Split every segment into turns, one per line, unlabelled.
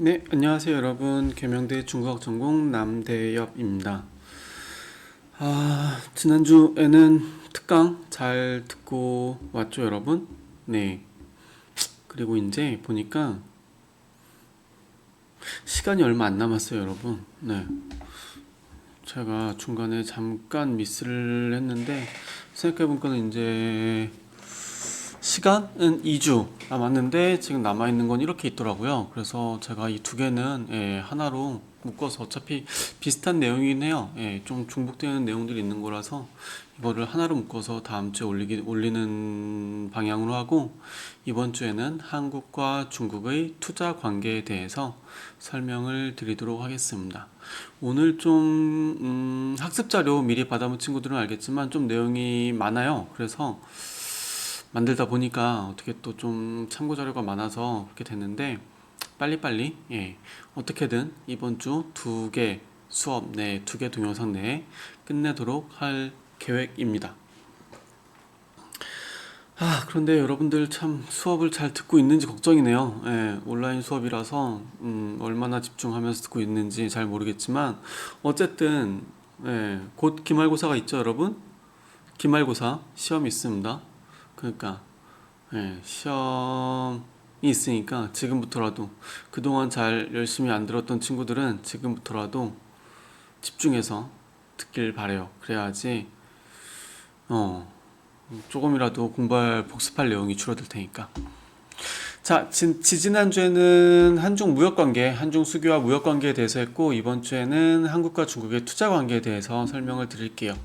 네, 안녕하세요 여러분. 계명대 중국어 전공 남대엽입니다. 지난주에는 특강 잘 듣고 왔죠 여러분? 네, 그리고 이제 보니까 시간이 얼마 안 남았어요 여러분. 네, 제가 중간에 잠깐 미스를 했는데 생각해보니까 이제 시간은 2주 남았는데 지금 남아있는 건 이렇게 있더라고요. 그래서 제가 이 두 개는 하나로 묶어서 어차피 비슷한 내용이긴 해요. 좀 중복되는 내용들이 있는 거라서 이거를 하나로 묶어서 다음 주에 올리는 방향으로 하고 이번 주에는 한국과 중국의 투자 관계에 대해서 설명을 드리도록 하겠습니다. 오늘 좀 학습 자료 미리 받아본 친구들은 알겠지만 좀 내용이 많아요. 그래서 만들다 보니까 어떻게 또 좀 참고 자료가 많아서 그렇게 됐는데 빨리빨리 어떻게든 이번 주 두 개 수업 내 두 개 동영상 내에 끝내도록 할 계획입니다. 그런데 여러분들 참 수업을 잘 듣고 있는지 걱정이네요. 온라인 수업이라서 얼마나 집중하면서 듣고 있는지 잘 모르겠지만 어쨌든 곧 기말고사가 있죠, 여러분? 기말고사 시험이 있습니다. 그러니까 시험이 있으니까 지금부터라도 그동안 잘 열심히 안 들었던 친구들은 지금부터라도 집중해서 듣길 바래요. 그래야지 어 조금이라도 공부할 복습할 내용이 줄어들 테니까. 자, 지지난주에는 한중 무역관계, 한중 수교와 무역관계에 대해서 했고 이번 주에는 한국과 중국의 투자관계에 대해서 설명을 드릴게요.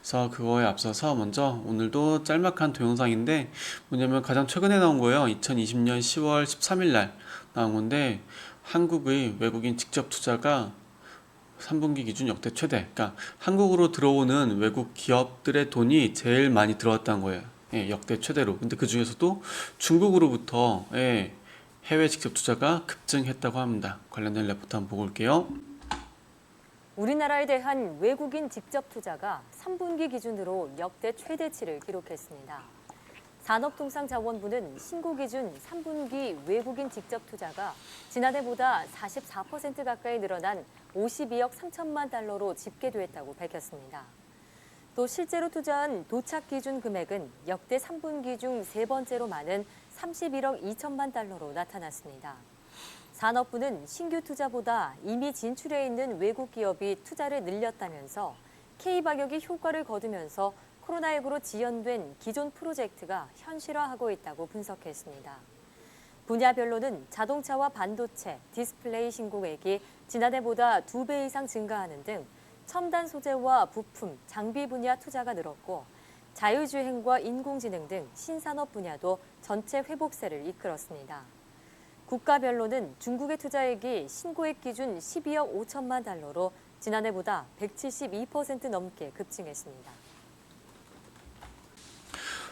그래서 그거에 앞서서 먼저 오늘도 짤막한 동영상인데 뭐냐면 가장 최근에 나온 거예요. 2020년 10월 13일 날 나온 건데 한국의 외국인 직접 투자가 3분기 기준 역대 최대. 그러니까 한국으로 들어오는 외국 기업들의 돈이 제일 많이 들어왔다는 거예요. 역대 최대로. 근데 그 중에서도 중국으로부터 해외 직접 투자가 급증했다고 합니다. 관련된 레포트 한번 보고 올게요.
우리나라에 대한 외국인 직접 투자가 3분기 기준으로 역대 최대치를 기록했습니다. 산업통상자원부는 신고 기준 3분기 외국인 직접 투자가 지난해보다 44% 가까이 늘어난 52억 3천만 달러로 집계됐다고 밝혔습니다. 또 실제로 투자한 도착 기준 금액은 역대 3분기 중 세 번째로 많은 31억 2천만 달러로 나타났습니다. 산업부는 신규 투자보다 이미 진출해 있는 외국 기업이 투자를 늘렸다면서 K방역이 효과를 거두면서 코로나19로 지연된 기존 프로젝트가 현실화하고 있다고 분석했습니다. 분야별로는 자동차와 반도체, 디스플레이 신고액이 지난해보다 2배 이상 증가하는 등 첨단 소재와 부품, 장비 분야 투자가 늘었고 자율주행과 인공지능 등 신산업 분야도 전체 회복세를 이끌었습니다. 국가별로는 중국의 투자액이 신고액 기준 12억 5천만 달러로 지난해보다 172% 넘게 급증했습니다.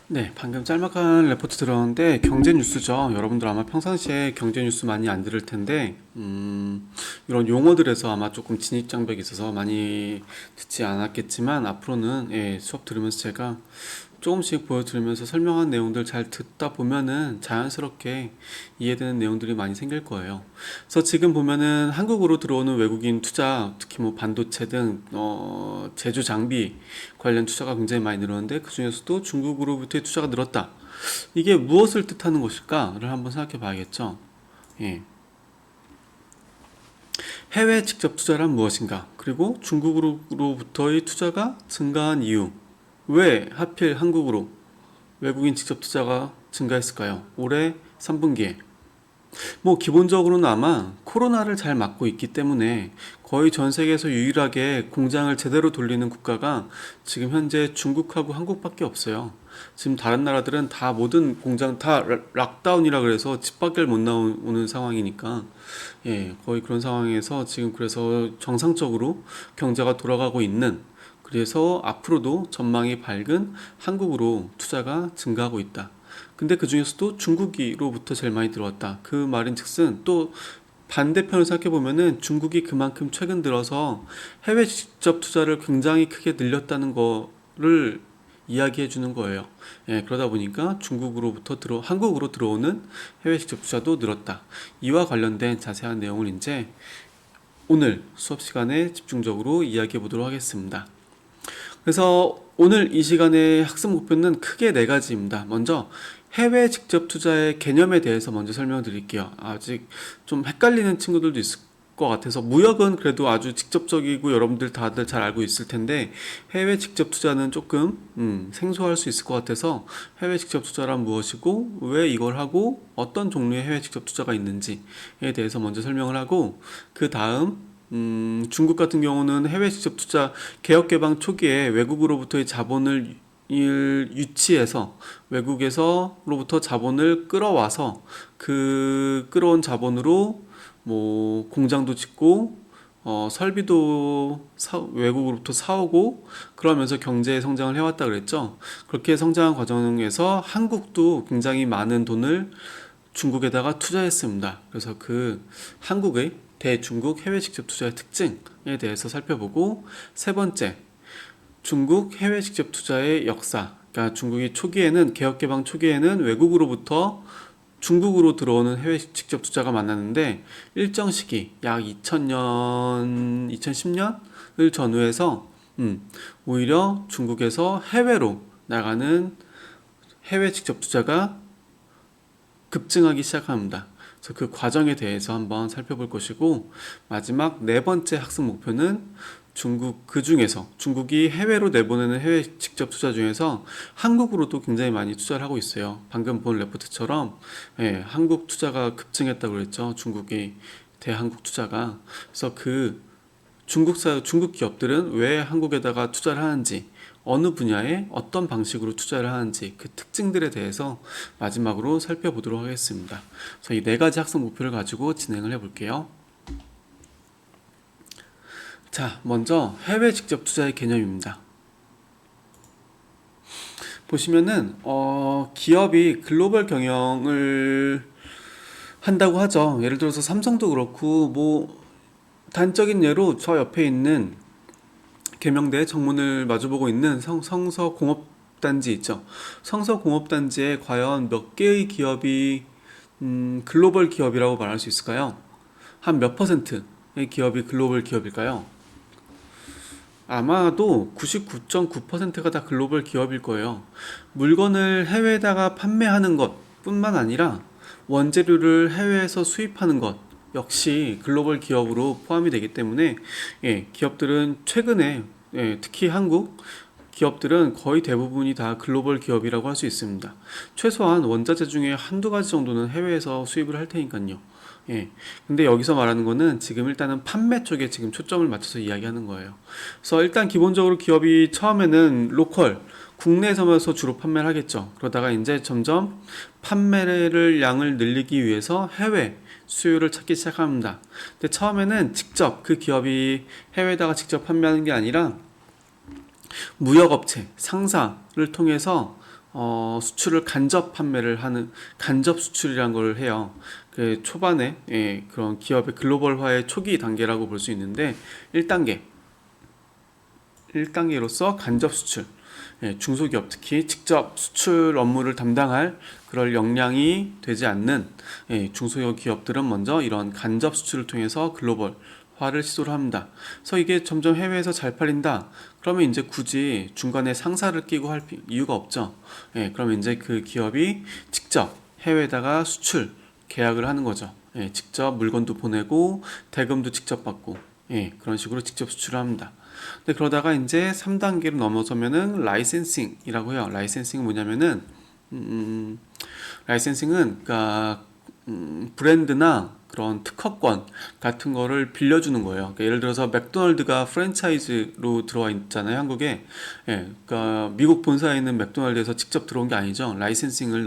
네, 방금 짤막한 레포트 들었는데 경제 뉴스죠. 여러분들 아마 평상시에 경제 뉴스 많이 안 들을 텐데 이런 용어들에서 아마 조금 진입 장벽이 있어서 많이 듣지 않았겠지만 앞으로는 수업 들으면서 제가 조금씩 보여드리면서 설명한 내용들 잘 듣다 보면은 자연스럽게 이해되는 내용들이 많이 생길 거예요. 그래서 지금 보면은 한국으로 들어오는 외국인 투자, 특히 뭐 반도체 등 제조 장비 관련 투자가 굉장히 많이 늘었는데 그 중에서도 중국으로부터의 투자가 늘었다. 이게 무엇을 뜻하는 것일까를 한번 생각해 봐야겠죠. 예. 해외 직접 투자란 무엇인가? 그리고 중국으로부터의 투자가 증가한 이유. 왜 하필 한국으로 외국인 직접 투자가 증가했을까요? 올해 3분기에. 뭐 기본적으로는 아마 코로나를 잘 막고 있기 때문에 거의 전 세계에서 유일하게 공장을 제대로 돌리는 국가가 지금 현재 중국하고 한국밖에 없어요. 지금 다른 나라들은 다 모든 공장 다 락다운이라 그래서 집 밖을 못 나오는 상황이니까 거의 그런 상황에서 지금 그래서 정상적으로 경제가 돌아가고 있는, 그래서 앞으로도 전망이 밝은 한국으로 투자가 증가하고 있다. 근데 그 중에서도 중국으로부터 제일 많이 들어왔다. 그 말인 즉슨 또 반대편을 생각해 보면은 중국이 그만큼 최근 들어서 해외 직접 투자를 굉장히 크게 늘렸다는 거를 이야기해 주는 거예요. 그러다 보니까 한국으로 들어오는 해외 직접 투자도 늘었다. 이와 관련된 자세한 내용을 이제 오늘 수업 시간에 집중적으로 이야기해 보도록 하겠습니다. 그래서 오늘 이 시간의 학습 목표는 크게 네 가지입니다. 먼저 해외 직접 투자의 개념에 대해서 먼저 설명드릴게요. 아직 좀 헷갈리는 친구들도 있을 것 같아서, 무역은 그래도 아주 직접적이고 여러분들 다들 잘 알고 있을 텐데 해외 직접 투자는 조금 생소할 수 있을 것 같아서, 해외 직접 투자란 무엇이고 왜 이걸 하고 어떤 종류의 해외 직접 투자가 있는지에 대해서 먼저 설명을 하고, 그 다음 중국 같은 경우는 해외 직접 투자 개혁 개방 초기에 외국으로부터의 자본을 유치해서 외국에서로부터 자본을 끌어와서 그 끌어온 자본으로 뭐 공장도 짓고 설비도 외국으로부터 사오고 그러면서 경제 성장을 해왔다 그랬죠. 그렇게 성장한 과정에서 한국도 굉장히 많은 돈을 중국에다가 투자했습니다. 그래서 그 한국의 대중국 해외 직접 투자의 특징에 대해서 살펴보고, 세 번째, 중국 해외 직접 투자의 역사. 그러니까 중국이 개혁 개방 초기에는 외국으로부터 중국으로 들어오는 해외 직접 투자가 많았는데, 일정 시기 약 2000년, 2010년을 전후해서 오히려 중국에서 해외로 나가는 해외 직접 투자가 급증하기 시작합니다. 그래서 그 과정에 대해서 한번 살펴볼 것이고, 마지막 네 번째 학습 목표는 그 중에서 중국이 해외로 내보내는 해외 직접 투자 중에서 한국으로도 굉장히 많이 투자를 하고 있어요. 방금 본 레포트처럼 한국 투자가 급증했다고 그랬죠. 중국의 대한국 투자가. 그래서 그 중국 기업들은 왜 한국에다가 투자를 하는지, 어느 분야에 어떤 방식으로 투자를 하는지, 그 특징들에 대해서 마지막으로 살펴보도록 하겠습니다. 그래서 이 네 가지 학습 목표를 가지고 진행을 해볼게요. 자, 먼저 해외 직접 투자의 개념입니다. 보시면은 기업이 글로벌 경영을 한다고 하죠. 예를 들어서 삼성도 그렇고, 뭐 단적인 예로 저 옆에 있는 계명대 정문을 마주보고 있는 성서공업단지 있죠. 성서공업단지에 과연 몇 개의 기업이 글로벌 기업이라고 말할 수 있을까요? 한 몇 퍼센트의 기업이 글로벌 기업일까요? 아마도 99.9%가 다 글로벌 기업일 거예요. 물건을 해외에다가 판매하는 것 뿐만 아니라 원재료를 해외에서 수입하는 것 역시 글로벌 기업으로 포함이 되기 때문에, 기업들은 최근에, 특히 한국 기업들은 거의 대부분이 다 글로벌 기업이라고 할 수 있습니다. 최소한 원자재 중에 한두 가지 정도는 해외에서 수입을 할 테니까요. 근데 여기서 말하는 거는 지금 일단은 판매 쪽에 지금 초점을 맞춰서 이야기하는 거예요. 그래서 일단 기본적으로 기업이 처음에는 국내에서만 주로 판매를 하겠죠. 그러다가 이제 점점 판매를 양을 늘리기 위해서 해외 수요를 찾기 시작합니다. 근데 처음에는 직접 그 기업이 해외에다가 직접 판매하는 게 아니라 무역업체, 상사를 통해서 수출을 간접 판매를 하는 간접 수출이라는 걸 해요. 그 초반에 그런 기업의 글로벌화의 초기 단계라고 볼 수 있는데, 1단계로서 간접 수출, 중소기업 특히 직접 수출 업무를 담당할 그럴 역량이 되지 않는 중소기업들은 먼저 이런 간접 수출을 통해서 글로벌화를 시도를 합니다. 그래서 이게 점점 해외에서 잘 팔린다. 그러면 이제 굳이 중간에 상사를 끼고 할 이유가 없죠. 그러면 이제 그 기업이 직접 해외에다가 수출 계약을 하는 거죠. 직접 물건도 보내고 대금도 직접 받고, 그런 식으로 직접 수출을 합니다. 근데 그러다가 이제 3단계로 넘어서면은 라이센싱이라고 해요. 라이센싱은 뭐냐면은 라이센싱은 그러니까 브랜드나 그런 특허권 같은 거를 빌려주는 거예요. 그러니까 예를 들어서 맥도날드가 프랜차이즈로 들어와 있잖아요, 한국에. 그러니까 미국 본사에 있는 맥도날드에서 직접 들어온 게 아니죠. 라이센싱을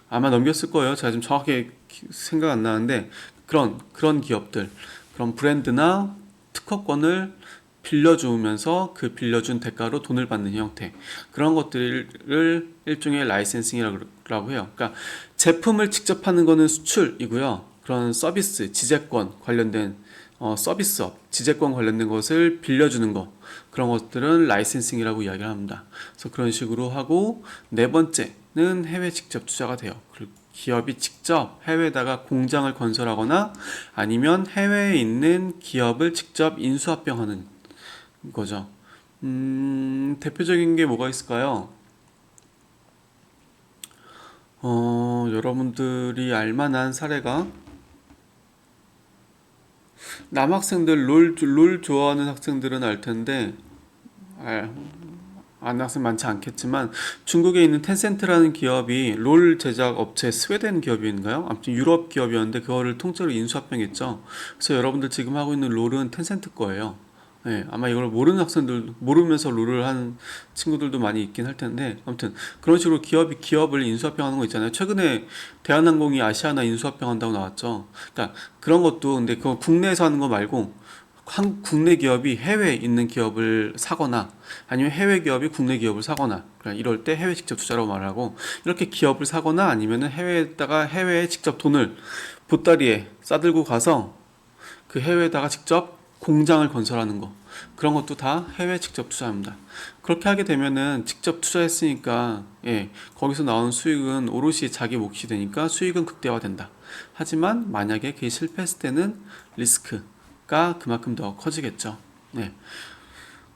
아마 넘겼을 거예요. 제가 지금 정확히 생각 안 나는데, 그런 기업들, 그런 브랜드나 특허권을 빌려주면서 그 빌려준 대가로 돈을 받는 형태, 그런 것들을 일종의 라이센싱이라고 해요. 그러니까 제품을 직접 하는 거는 수출이고요. 그런 서비스, 지재권 관련된 서비스업, 지재권 관련된 것을 빌려주는 거, 그런 것들은 라이센싱이라고 이야기를 합니다. 그래서 그런 식으로 하고, 네 번째는 해외 직접 투자가 돼요. 그리고 기업이 직접 해외에다가 공장을 건설하거나 아니면 해외에 있는 기업을 직접 인수합병하는 거죠. 대표적인 게 뭐가 있을까요? 여러분들이 알만한 사례가 남학생들 롤 좋아하는 학생들은 알 텐데 아는 학생 많지 않겠지만 중국에 있는 텐센트라는 기업이 롤 제작 업체 스웨덴 기업인가요? 아무튼 유럽 기업이었는데 그거를 통째로 인수합병했죠. 그래서 여러분들 지금 하고 있는 롤은 텐센트 거예요. 네, 아마 이걸 모르는 학생들 모르면서 롤을 하는 친구들도 많이 있긴 할 텐데 아무튼 그런 식으로 기업이 기업을 인수합병하는 거 있잖아요. 최근에 대한항공이 아시아나 인수합병한다고 나왔죠. 그러니까 그런 것도 근데 그거 국내에서 하는 거 말고 국내 기업이 해외에 있는 기업을 사거나 아니면 해외 기업이 국내 기업을 사거나 그러니까 이럴 때 해외 직접 투자라고 말하고 이렇게 기업을 사거나 아니면은 해외에 직접 돈을 보따리에 싸들고 가서 그 해외에다가 직접 공장을 건설하는 거 그런 것도 다 해외 직접 투자입니다. 그렇게 하게 되면은 직접 투자했으니까 거기서 나오는 수익은 오롯이 자기 몫이 되니까 수익은 극대화된다. 하지만 만약에 그게 실패했을 때는 리스크가 그만큼 더 커지겠죠. 네.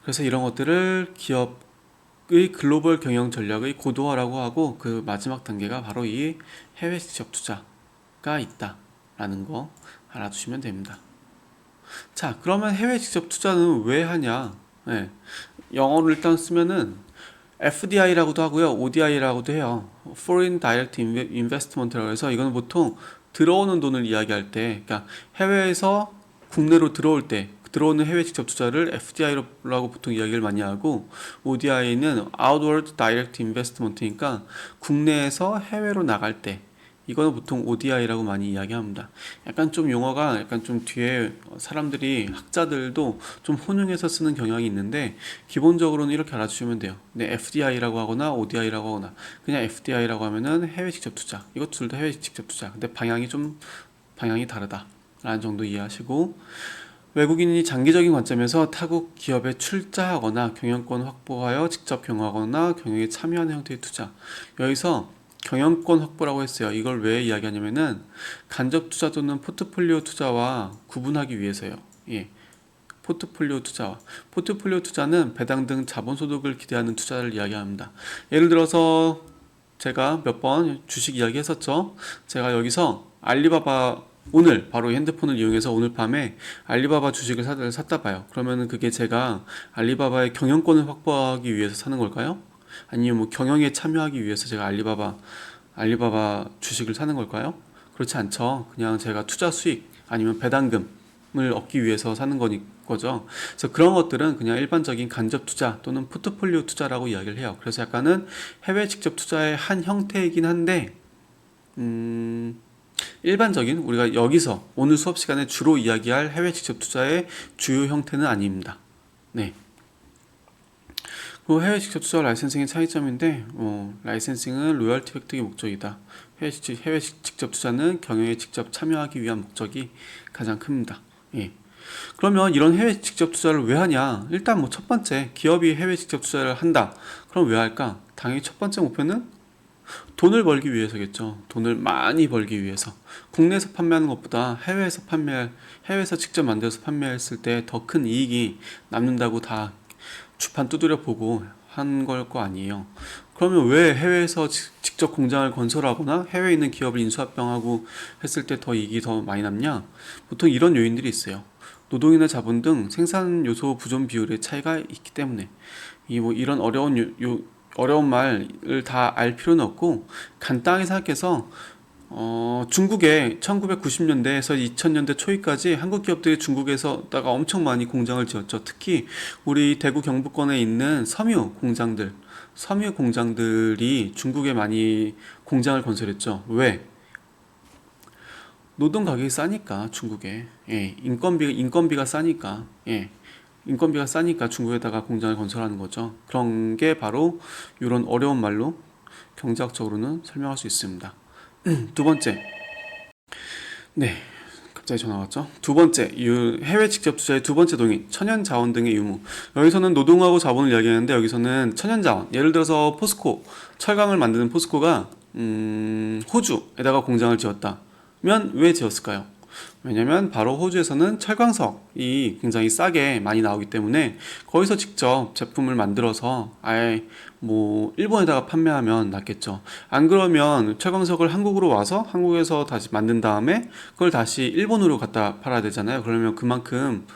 그래서 이런 것들을 기업의 글로벌 경영 전략의 고도화라고 하고 그 마지막 단계가 바로 이 해외 직접 투자가 있다라는 거 알아두시면 됩니다. 자, 그러면 해외 직접 투자는 왜 하냐? 네. 영어로 일단 쓰면은 FDI라고도 하고요, ODI라고도 해요. Foreign Direct Investment라고 해서 이건 보통 들어오는 돈을 이야기할 때, 그러니까 해외에서 국내로 들어올 때 들어오는 해외 직접 투자를 FDI라고 보통 이야기를 많이 하고 ODI는 Outward Direct Investment니까 국내에서 해외로 나갈 때 이거는 보통 ODI라고 많이 이야기합니다. 약간 좀 용어가 약간 좀 뒤에 사람들이 학자들도 좀 혼용해서 쓰는 경향이 있는데 기본적으로는 이렇게 알아주시면 돼요. 네, FDI라고 하거나 ODI라고 하거나 그냥 FDI라고 하면은 해외 직접 투자. 이것 둘 다 해외 직접 투자. 근데 방향이 다르다라는 정도 이해하시고 외국인이 장기적인 관점에서 타국 기업에 출자하거나 경영권 확보하여 직접 경영하거나 경영에 참여하는 형태의 투자. 여기서 경영권 확보라고 했어요. 이걸 왜 이야기하냐면은 간접 투자 또는 포트폴리오 투자와 구분하기 위해서요. 포트폴리오 투자는 배당 등 자본소득을 기대하는 투자를 이야기합니다. 예를 들어서 제가 몇 번 주식 이야기 했었죠. 제가 여기서 알리바바 오늘 바로 핸드폰을 이용해서 오늘 밤에 알리바바 주식을 샀다 봐요. 그러면은 그게 제가 알리바바의 경영권을 확보하기 위해서 사는 걸까요? 아니면 뭐 경영에 참여하기 위해서 제가 알리바바 주식을 사는 걸까요? 그렇지 않죠. 그냥 제가 투자 수익 아니면 배당금을 얻기 위해서 사는 거죠. 그래서 그런 것들은 그냥 일반적인 간접 투자 또는 포트폴리오 투자라고 이야기를 해요. 그래서 약간은 해외 직접 투자의 한 형태이긴 한데 일반적인 우리가 여기서 오늘 수업 시간에 주로 이야기할 해외 직접 투자의 주요 형태는 아닙니다. 네. 해외 직접 투자 라이센싱의 차이점인데 라이센싱은 로열티 획득이 목적이다. 해외 직접 투자는 경영에 직접 참여하기 위한 목적이 가장 큽니다. 그러면 이런 해외 직접 투자를 왜 하냐? 일단 뭐 첫 번째 기업이 해외 직접 투자를 한다. 그럼 왜 할까? 당연히 첫 번째 목표는 돈을 벌기 위해서겠죠. 돈을 많이 벌기 위해서. 국내에서 판매하는 것보다 해외에서 직접 만들어서 판매했을 때 더 큰 이익이 남는다고 다 주판 두드려 보고 한 걸 거 아니에요. 그러면 왜 해외에서 직접 공장을 건설하거나 해외에 있는 기업을 인수합병하고 했을 때 더 이익이 더 많이 남냐? 보통 이런 요인들이 있어요. 노동이나 자본 등 생산 요소 부존 비율의 차이가 있기 때문에 이런 어려운 말을 다 알 필요는 없고 간단하게 생각해서 중국에 1990년대에서 2000년대 초기까지 한국 기업들이 중국에서다가 엄청 많이 공장을 지었죠. 특히 우리 대구 경북권에 있는 섬유 공장들이 중국에 많이 공장을 건설했죠. 왜? 노동 가격이 싸니까 중국에 인건비가 싸니까 인건비가 싸니까 중국에다가 공장을 건설하는 거죠. 그런 게 바로 이런 어려운 말로 경제학적으로는 설명할 수 있습니다. 두 번째, 네, 갑자기 전화 왔죠. 두 번째, 해외 직접 투자의 두 번째 동의, 천연 자원 등의 유무. 여기서는 노동하고 자본을 이야기하는데 여기서는 천연 자원. 예를 들어서 포스코, 철강을 만드는 포스코가 호주에다가 공장을 지었다면 왜 지었을까요? 왜냐면 바로 호주에서는 철광석이 굉장히 싸게 많이 나오기 때문에 거기서 직접 제품을 만들어서 아예 뭐 일본에다가 판매하면 낫겠죠. 안 그러면 철광석을 한국으로 와서 한국에서 다시 만든 다음에 그걸 다시 일본으로 갖다 팔아야 되잖아요. 그러면 그만큼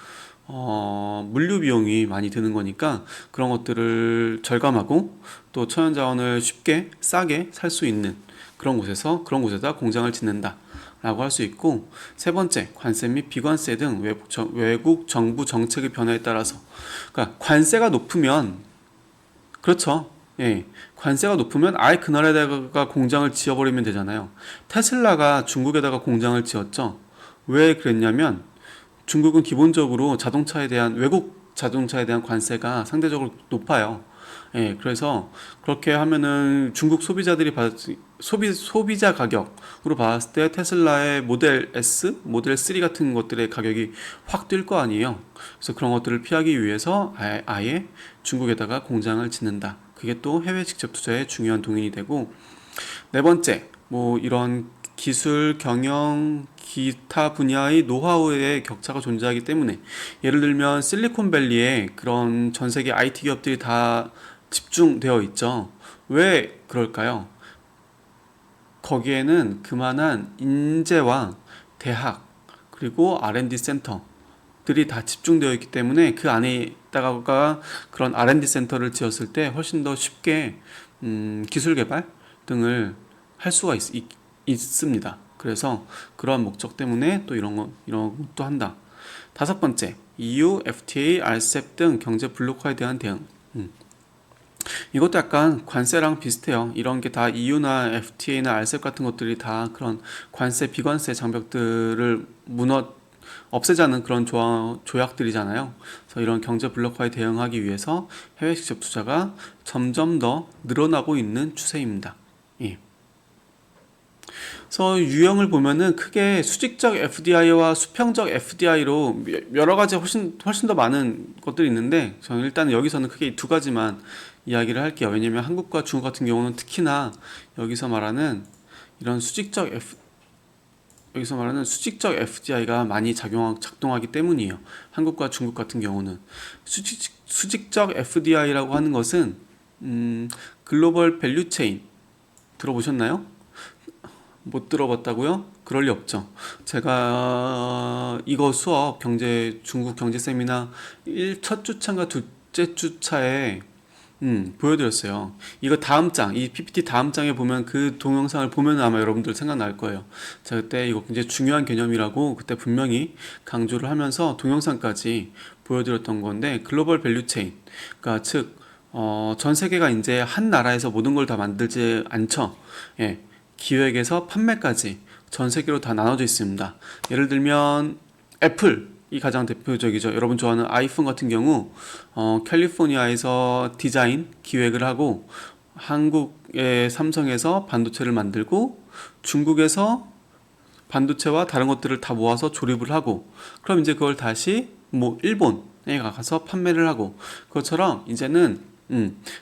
물류 비용이 많이 드는 거니까 그런 것들을 절감하고 또 천연자원을 쉽게 싸게 살 수 있는 그런 곳에다 공장을 짓는다 라고 할 수 있고, 세 번째, 관세 및 비관세 등 외국 정부 정책의 변화에 따라서, 그러니까 관세가 높으면, 그렇죠. 예, 관세가 높으면 아예 그 나라에다가 공장을 지어버리면 되잖아요. 테슬라가 중국에다가 공장을 지었죠. 왜 그랬냐면 중국은 기본적으로 외국 자동차에 대한 관세가 상대적으로 높아요. 예, 그래서 그렇게 하면은 중국 소비자 가격으로 봤을 때 테슬라의 모델 S, 모델 3 같은 것들의 가격이 확 뛸 거 아니에요. 그래서 그런 것들을 피하기 위해서 아예 중국에다가 공장을 짓는다. 그게 또 해외 직접 투자의 중요한 동인이 되고, 네 번째, 뭐 이런 기술, 경영, 기타 분야의 노하우의 격차가 존재하기 때문에, 예를 들면 실리콘밸리에 그런 전 세계 IT 기업들이 다 집중되어 있죠. 왜 그럴까요? 거기에는 그만한 인재와 대학 그리고 R&D 센터들이 다 집중되어 있기 때문에 그 안에다가 그런 R&D 센터를 지었을 때 훨씬 더 쉽게 기술 개발 등을 할 수가 있습니다. 그래서 그러한 목적 때문에 또 이런 것도 한다. 다섯 번째, EU, FTA, RCEP 등 경제 블록화에 대한 대응. 이것도 약간 관세랑 비슷해요. 이런 게 다 EU나 FTA나 RCEP 같은 것들이 다 그런 관세, 비관세 장벽들을 없애자는 그런 조약들이잖아요. 그래서 이런 경제 블록화에 대응하기 위해서 해외 직접 투자가 점점 더 늘어나고 있는 추세입니다. 예. 그래서 유형을 보면은 크게 수직적 FDI와 수평적 FDI로 여러 가지 훨씬 더 많은 것들이 있는데 저는 일단 여기서는 크게 이 두 가지만 이야기를 할게요. 왜냐면 한국과 중국 같은 경우는 특히나 여기서 말하는 FDI가 많이 작동하기 때문이에요. 한국과 중국 같은 경우는 수직적 FDI라고 하는 것은 글로벌 밸류 체인 들어보셨나요? 못 들어봤다고요? 그럴 리 없죠. 제가 이거 수업 중국 경제 세미나 첫 주차인가 둘째 주차에 보여드렸어요. 이거 이 PPT 다음 장에 보면 그 동영상을 보면 아마 여러분들 생각날 거예요. 제가 그때 이거 굉장히 중요한 개념이라고 그때 분명히 강조를 하면서 동영상까지 보여드렸던 건데, 글로벌 밸류 체인, 그러니까 즉 전 세계가 이제 한 나라에서 모든 걸 다 만들지 않죠. 예, 기획에서 판매까지 전 세계로 다 나눠져 있습니다. 예를 들면 애플이 가장 대표적이죠. 여러분 좋아하는 아이폰 같은 경우 캘리포니아에서 디자인 기획을 하고 한국의 삼성에서 반도체를 만들고 중국에서 반도체와 다른 것들을 다 모아서 조립을 하고, 그럼 이제 그걸 다시 뭐 일본에 가서 판매를 하고, 그것처럼 이제는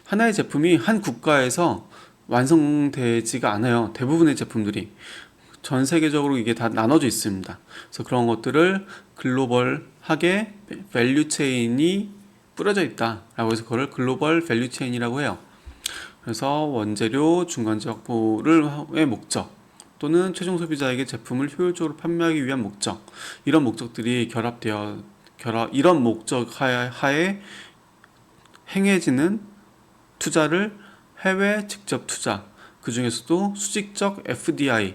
하나의 제품이 한 국가에서 완성되지가 않아요. 대부분의 제품들이 전 세계적으로 이게 다 나눠져 있습니다. 그래서 그런 것들을 글로벌하게 밸류 체인이 뿌려져 있다라고 해서 그걸 글로벌 밸류 체인이라고 해요. 그래서 원재료, 중간재 확보의 목적 또는 최종 소비자에게 제품을 효율적으로 판매하기 위한 목적, 이런 목적들이 이런 목적 하에 행해지는 투자를 해외 직접 투자, 그 중에서도 수직적 FDI라고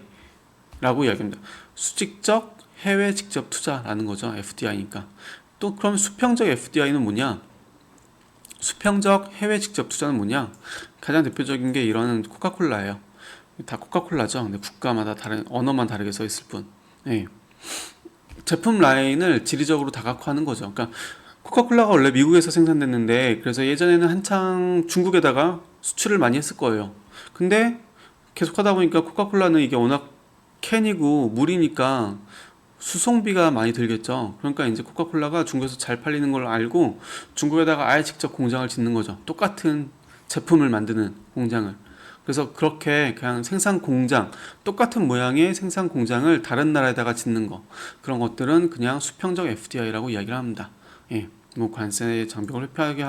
이야기합니다. 수직적 해외 직접 투자라는 거죠. FDI니까. 또 그럼 수평적 FDI는 뭐냐? 수평적 해외 직접 투자는 뭐냐? 가장 대표적인 게 이런 코카콜라예요. 다 코카콜라죠. 근데 국가마다 언어만 다르게 써 있을 뿐. 네. 제품 라인을 지리적으로 다각화하는 거죠. 그러니까 코카콜라가 원래 미국에서 생산됐는데, 그래서 예전에는 한창 중국에다가 수출을 많이 했을 거예요. 근데 계속 하다 보니까 코카콜라는 이게 워낙 캔이고 물이니까 수송비가 많이 들겠죠. 그러니까 이제 코카콜라가 중국에서 잘 팔리는 걸 알고 중국에다가 아예 직접 공장을 짓는 거죠. 똑같은 제품을 만드는 공장을. 그래서 그렇게 그냥 생산 공장, 똑같은 모양의 생산 공장을 다른 나라에다가 짓는 거. 그런 것들은 그냥 수평적 FDI라고 이야기를 합니다. 예. 뭐 관세 장벽을 회피하게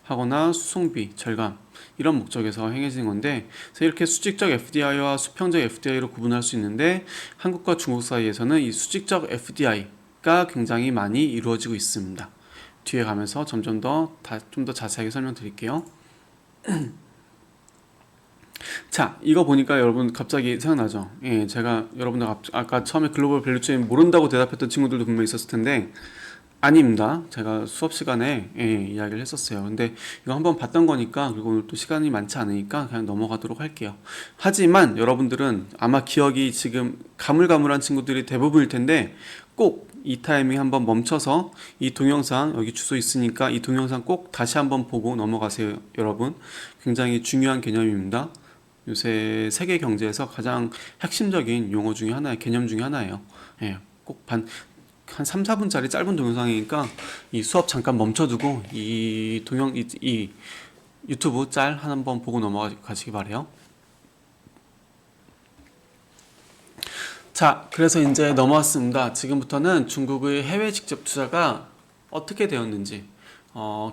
하거나 수송비 절감 이런 목적에서 행해지는 건데, 그래서 이렇게 수직적 FDI와 수평적 FDI로 구분할 수 있는데 한국과 중국 사이에서는 이 수직적 FDI가 굉장히 많이 이루어지고 있습니다. 뒤에 가면서 점점 좀 더 자세하게 설명드릴게요. 자, 이거 보니까 여러분 갑자기 생각나죠? 예, 제가 여러분들 아까 처음에 글로벌 밸류체인 모른다고 대답했던 친구들도 분명히 있었을 텐데 아닙니다. 제가 수업 시간에 이야기를 했었어요. 근데 이거 한번 봤던 거니까, 그리고 오늘 또 시간이 많지 않으니까 그냥 넘어가도록 할게요. 하지만 여러분들은 아마 기억이 지금 가물가물한 친구들이 대부분일 텐데 꼭 이 타이밍 한번 멈춰서 이 동영상, 여기 주소 있으니까 이 동영상 꼭 다시 한번 보고 넘어가세요. 여러분, 굉장히 중요한 개념입니다. 요새 세계 경제에서 가장 핵심적인 용어 중에 하나의 개념 중에 하나예요. 예, 꼭 한 3, 4분짜리 짧은 동영상이니까 이 수업 잠깐 멈춰두고 이 유튜브 짤 한번 보고 넘어가시기 바래요. 자, 그래서 이제 넘어왔습니다. 지금부터는 중국의 해외 직접 투자가 어떻게 되었는지,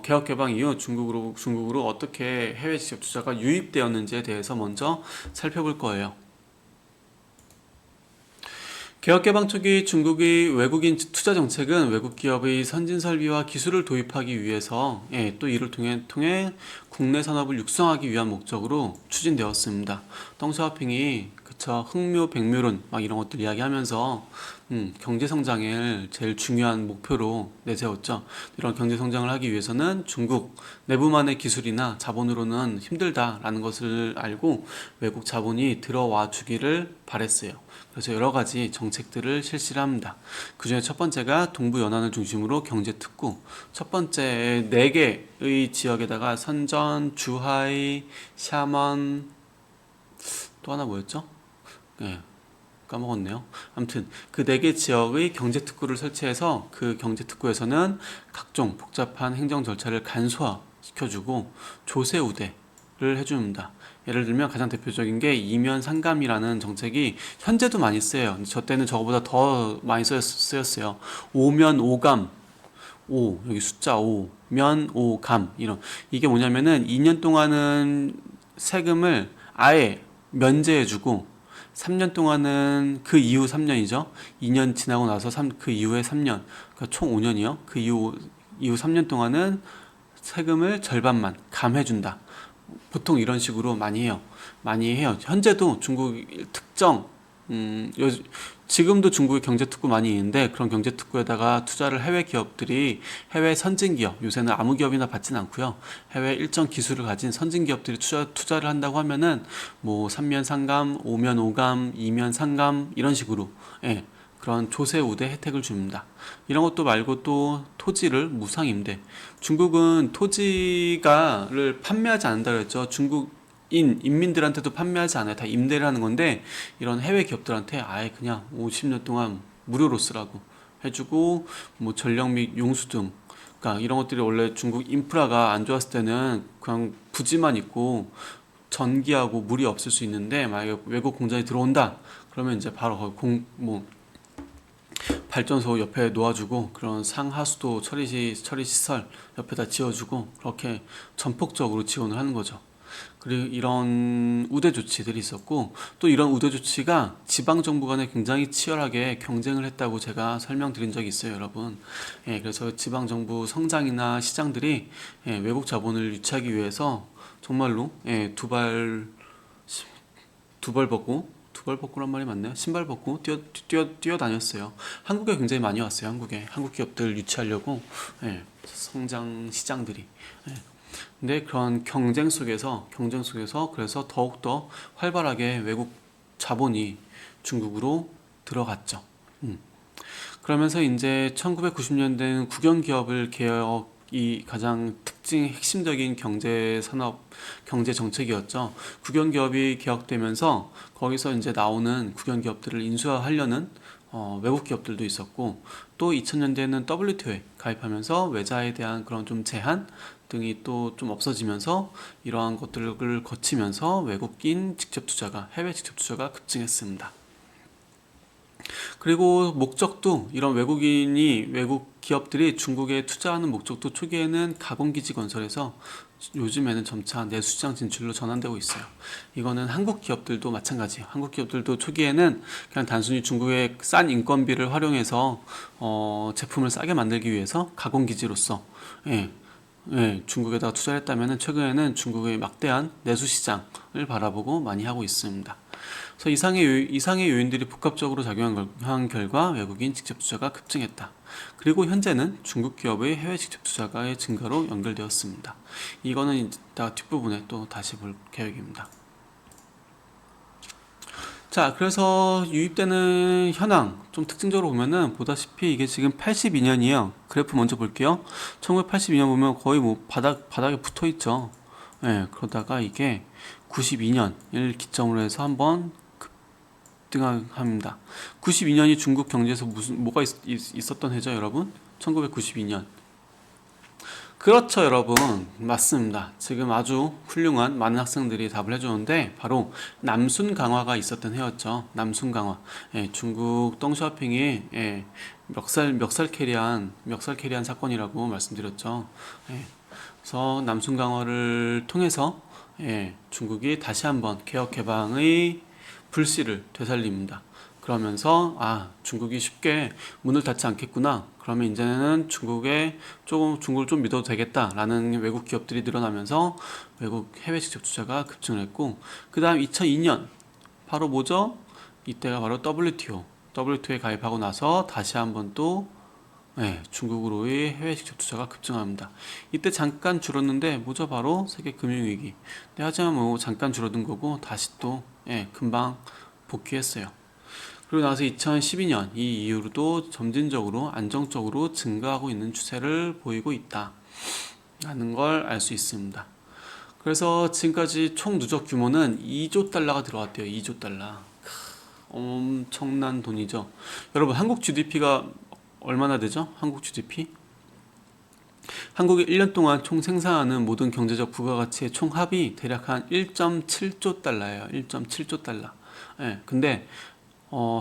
개혁 개방 이후 중국으로 어떻게 해외 직접 투자가 유입되었는지에 대해서 먼저 살펴볼 거예요. 개혁개방 초기 중국의 외국인 투자 정책은 외국 기업의 선진 설비와 기술을 도입하기 위해서, 또 이를 통해 국내 산업을 육성하기 위한 목적으로 추진되었습니다. 덩샤오핑이 그쵸, 흑묘 백묘론 막 이런 것들 이야기하면서 경제 성장을 제일 중요한 목표로 내세웠죠. 이런 경제 성장을 하기 위해서는 중국 내부만의 기술이나 자본으로는 힘들다라는 것을 알고 외국 자본이 들어와 주기를 바랬어요. 그래서 여러 가지 정책들을 실시를 합니다. 그 중에 첫 번째가 동부 연안을 중심으로 경제 특구. 첫 번째 4개의 지역에다가 선전, 주하이, 샤먼, 또 하나 뭐였죠? 네, 까먹었네요. 아무튼 그 4개 지역의 경제 특구를 설치해서 그 경제 특구에서는 각종 복잡한 행정 절차를 간소화시켜주고 조세 우대를 해줍니다. 예를 들면 가장 대표적인 게 이면 상감이라는 정책이 현재도 많이 쓰여요. 저 때는 저거보다 더 많이 쓰였어요. 오면 오감, 여기 숫자 5면 5감 이런. 이게 뭐냐면은 2년 동안은 세금을 아예 면제해주고 3년 동안은 그 이후 3년이죠. 2년 지나고 나서 그 이후에 3년, 그러니까 총 5년이요. 그 이후 3년 동안은 세금을 절반만 감해준다. 보통 이런 식으로 많이 해요. 현재도 중국 특정, 지금도 중국의 경제 특구 많이 있는데 그런 경제 특구에다가 투자를 해외 기업들이, 해외 선진 기업, 요새는 아무 기업이나 받진 않고요. 해외 일정 기술을 가진 선진 기업들이 투자를 한다고 하면은 뭐 3면 상감, 5면 5감, 2면 상감 이런 식으로, 그런 조세 우대 혜택을 줍니다. 이런 것도 말고 또 토지를 무상 임대. 중국은 토지를 판매하지 않는다 그랬죠. 인민들한테도 판매하지 않아요. 다 임대를 하는 건데 이런 해외 기업들한테 아예 그냥 50년 동안 무료로 쓰라고 해주고, 뭐 전력 및 용수 등, 그러니까 이런 것들이 원래 중국 인프라가 안 좋았을 때는 그냥 부지만 있고 전기하고 물이 없을 수 있는데, 만약에 외국 공장이 들어온다 그러면 이제 바로 거기 발전소 옆에 놓아주고 그런 상하수도 처리 시설 옆에다 지어주고 그렇게 전폭적으로 지원을 하는 거죠. 그리고 이런 우대 조치들이 있었고, 또 이런 우대 조치가 지방 정부 간에 굉장히 치열하게 경쟁을 했다고 제가 설명드린 적이 있어요, 여러분. 그래서 지방 정부 성장이나 시장들이 외국 자본을 유치하기 위해서 정말로 두 발 벗고란 말이 맞나요? 신발 벗고 뛰어다녔어요. 한국에 굉장히 많이 왔어요. 한국 기업들 유치하려고, 성장 시장들이. 근데 그런 경쟁 속에서 그래서 더욱더 활발하게 외국 자본이 중국으로 들어갔죠. 그러면서 이제 1990년대는 국영기업을 개혁이 가장 핵심적인 경제 정책이었죠. 국영기업이 개혁되면서 거기서 이제 나오는 국영기업들을 인수하려는 외국 기업들도 있었고, 또 2000년대에는 WTO에 가입하면서 외자에 대한 그런 좀 제한 등이 또 좀 없어지면서 이러한 것들을 거치면서 외국인 직접 투자가, 해외 직접 투자가 급증했습니다. 그리고 목적도 이런 외국 기업들이 중국에 투자하는 목적도 초기에는 가공기지 건설에서 요즘에는 점차 내수시장 진출로 전환되고 있어요. 이거는 한국 기업들도 마찬가지예요. 한국 기업들도 초기에는 그냥 단순히 중국의 싼 인건비를 활용해서 제품을 싸게 만들기 위해서 가공기지로서 예, 중국에다가 투자를 했다면 최근에는 중국의 막대한 내수시장을 바라보고 많이 하고 있습니다. 그래서 이상의 요인들이 복합적으로 작용한 결과 외국인 직접 투자가 급증했다. 그리고 현재는 중국 기업의 해외 직접 투자가의 증가로 연결되었습니다. 이거는 이따 뒷부분에 또 다시 볼 계획입니다. 자, 그래서 유입되는 현황 좀 특징적으로 보면은 보다시피 이게 지금 82년이에요. 그래프 먼저 볼게요. 1982년 보면 거의 뭐 바닥에 붙어 있죠. 예, 그러다가 이게 92년을 기점으로 해서 한번 등장합니다. 92년이 중국 경제에서 뭐가 있었던 해죠, 여러분? 1992년. 그렇죠, 여러분. 맞습니다. 지금 아주 훌륭한 많은 학생들이 답을 해주는데 바로 남순 강화가 있었던 해였죠. 남순 강화. 예, 중국 덩샤오핑이 멱살 캐리한 사건이라고 말씀드렸죠. 예, 그래서 남순 강화를 통해서 중국이 다시 한번 개혁 개방의 불씨를 되살립니다. 그러면서 중국이 쉽게 문을 닫지 않겠구나. 그러면 이제는 중국을 좀 믿어도 되겠다라는 외국 기업들이 늘어나면서 외국 해외 직접 투자가 급증을 했고, 그 다음 2002년 바로 뭐죠? 이때가 바로 WTO에 가입하고 나서 다시 한번 또 중국으로의 해외 직접 투자가 급증합니다. 이때 잠깐 줄었는데 뭐죠? 바로 세계 금융위기. 하지만 뭐 잠깐 줄어든 거고 다시 또 금방 복귀했어요. 그리고 나서 2012년 이 이후로도 점진적으로 안정적으로 증가하고 있는 추세를 보이고 있다 라는 걸 알 수 있습니다. 그래서 지금까지 총 누적 규모는 2조 달러가 들어왔대요. 2조 달러. 엄청난 돈이죠. 여러분, 한국 GDP가 얼마나 되죠? 한국 GDP? 한국이 1년 동안 총 생산하는 모든 경제적 부가가치의 총합이 대략 한 1.7조 달러예요. 1.7조 달러. 근데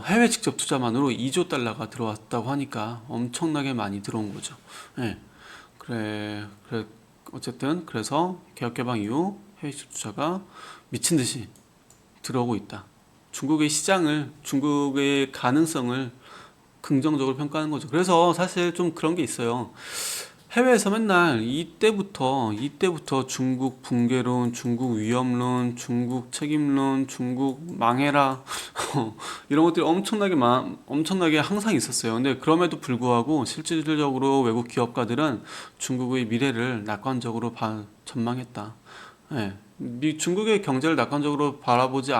해외 직접 투자만으로 2조 달러가 들어왔다고 하니까 엄청나게 많이 들어온 거죠. 그래 어쨌든 그래서 개혁 개방 이후 해외 직접 투자가 미친 듯이 들어오고 있다. 중국의 가능성을 긍정적으로 평가하는 거죠. 그래서 사실 좀 그런 게 있어요. 해외에서 맨날 이때부터 중국 붕괴론, 중국 위험론, 중국 책임론, 중국 망해라 이런 것들이 엄청나게 항상 있었어요. 근데 그럼에도 불구하고 실질적으로 외국 기업가들은 중국의 미래를 낙관적으로 전망했다. 중국의 경제를 낙관적으로 바라보지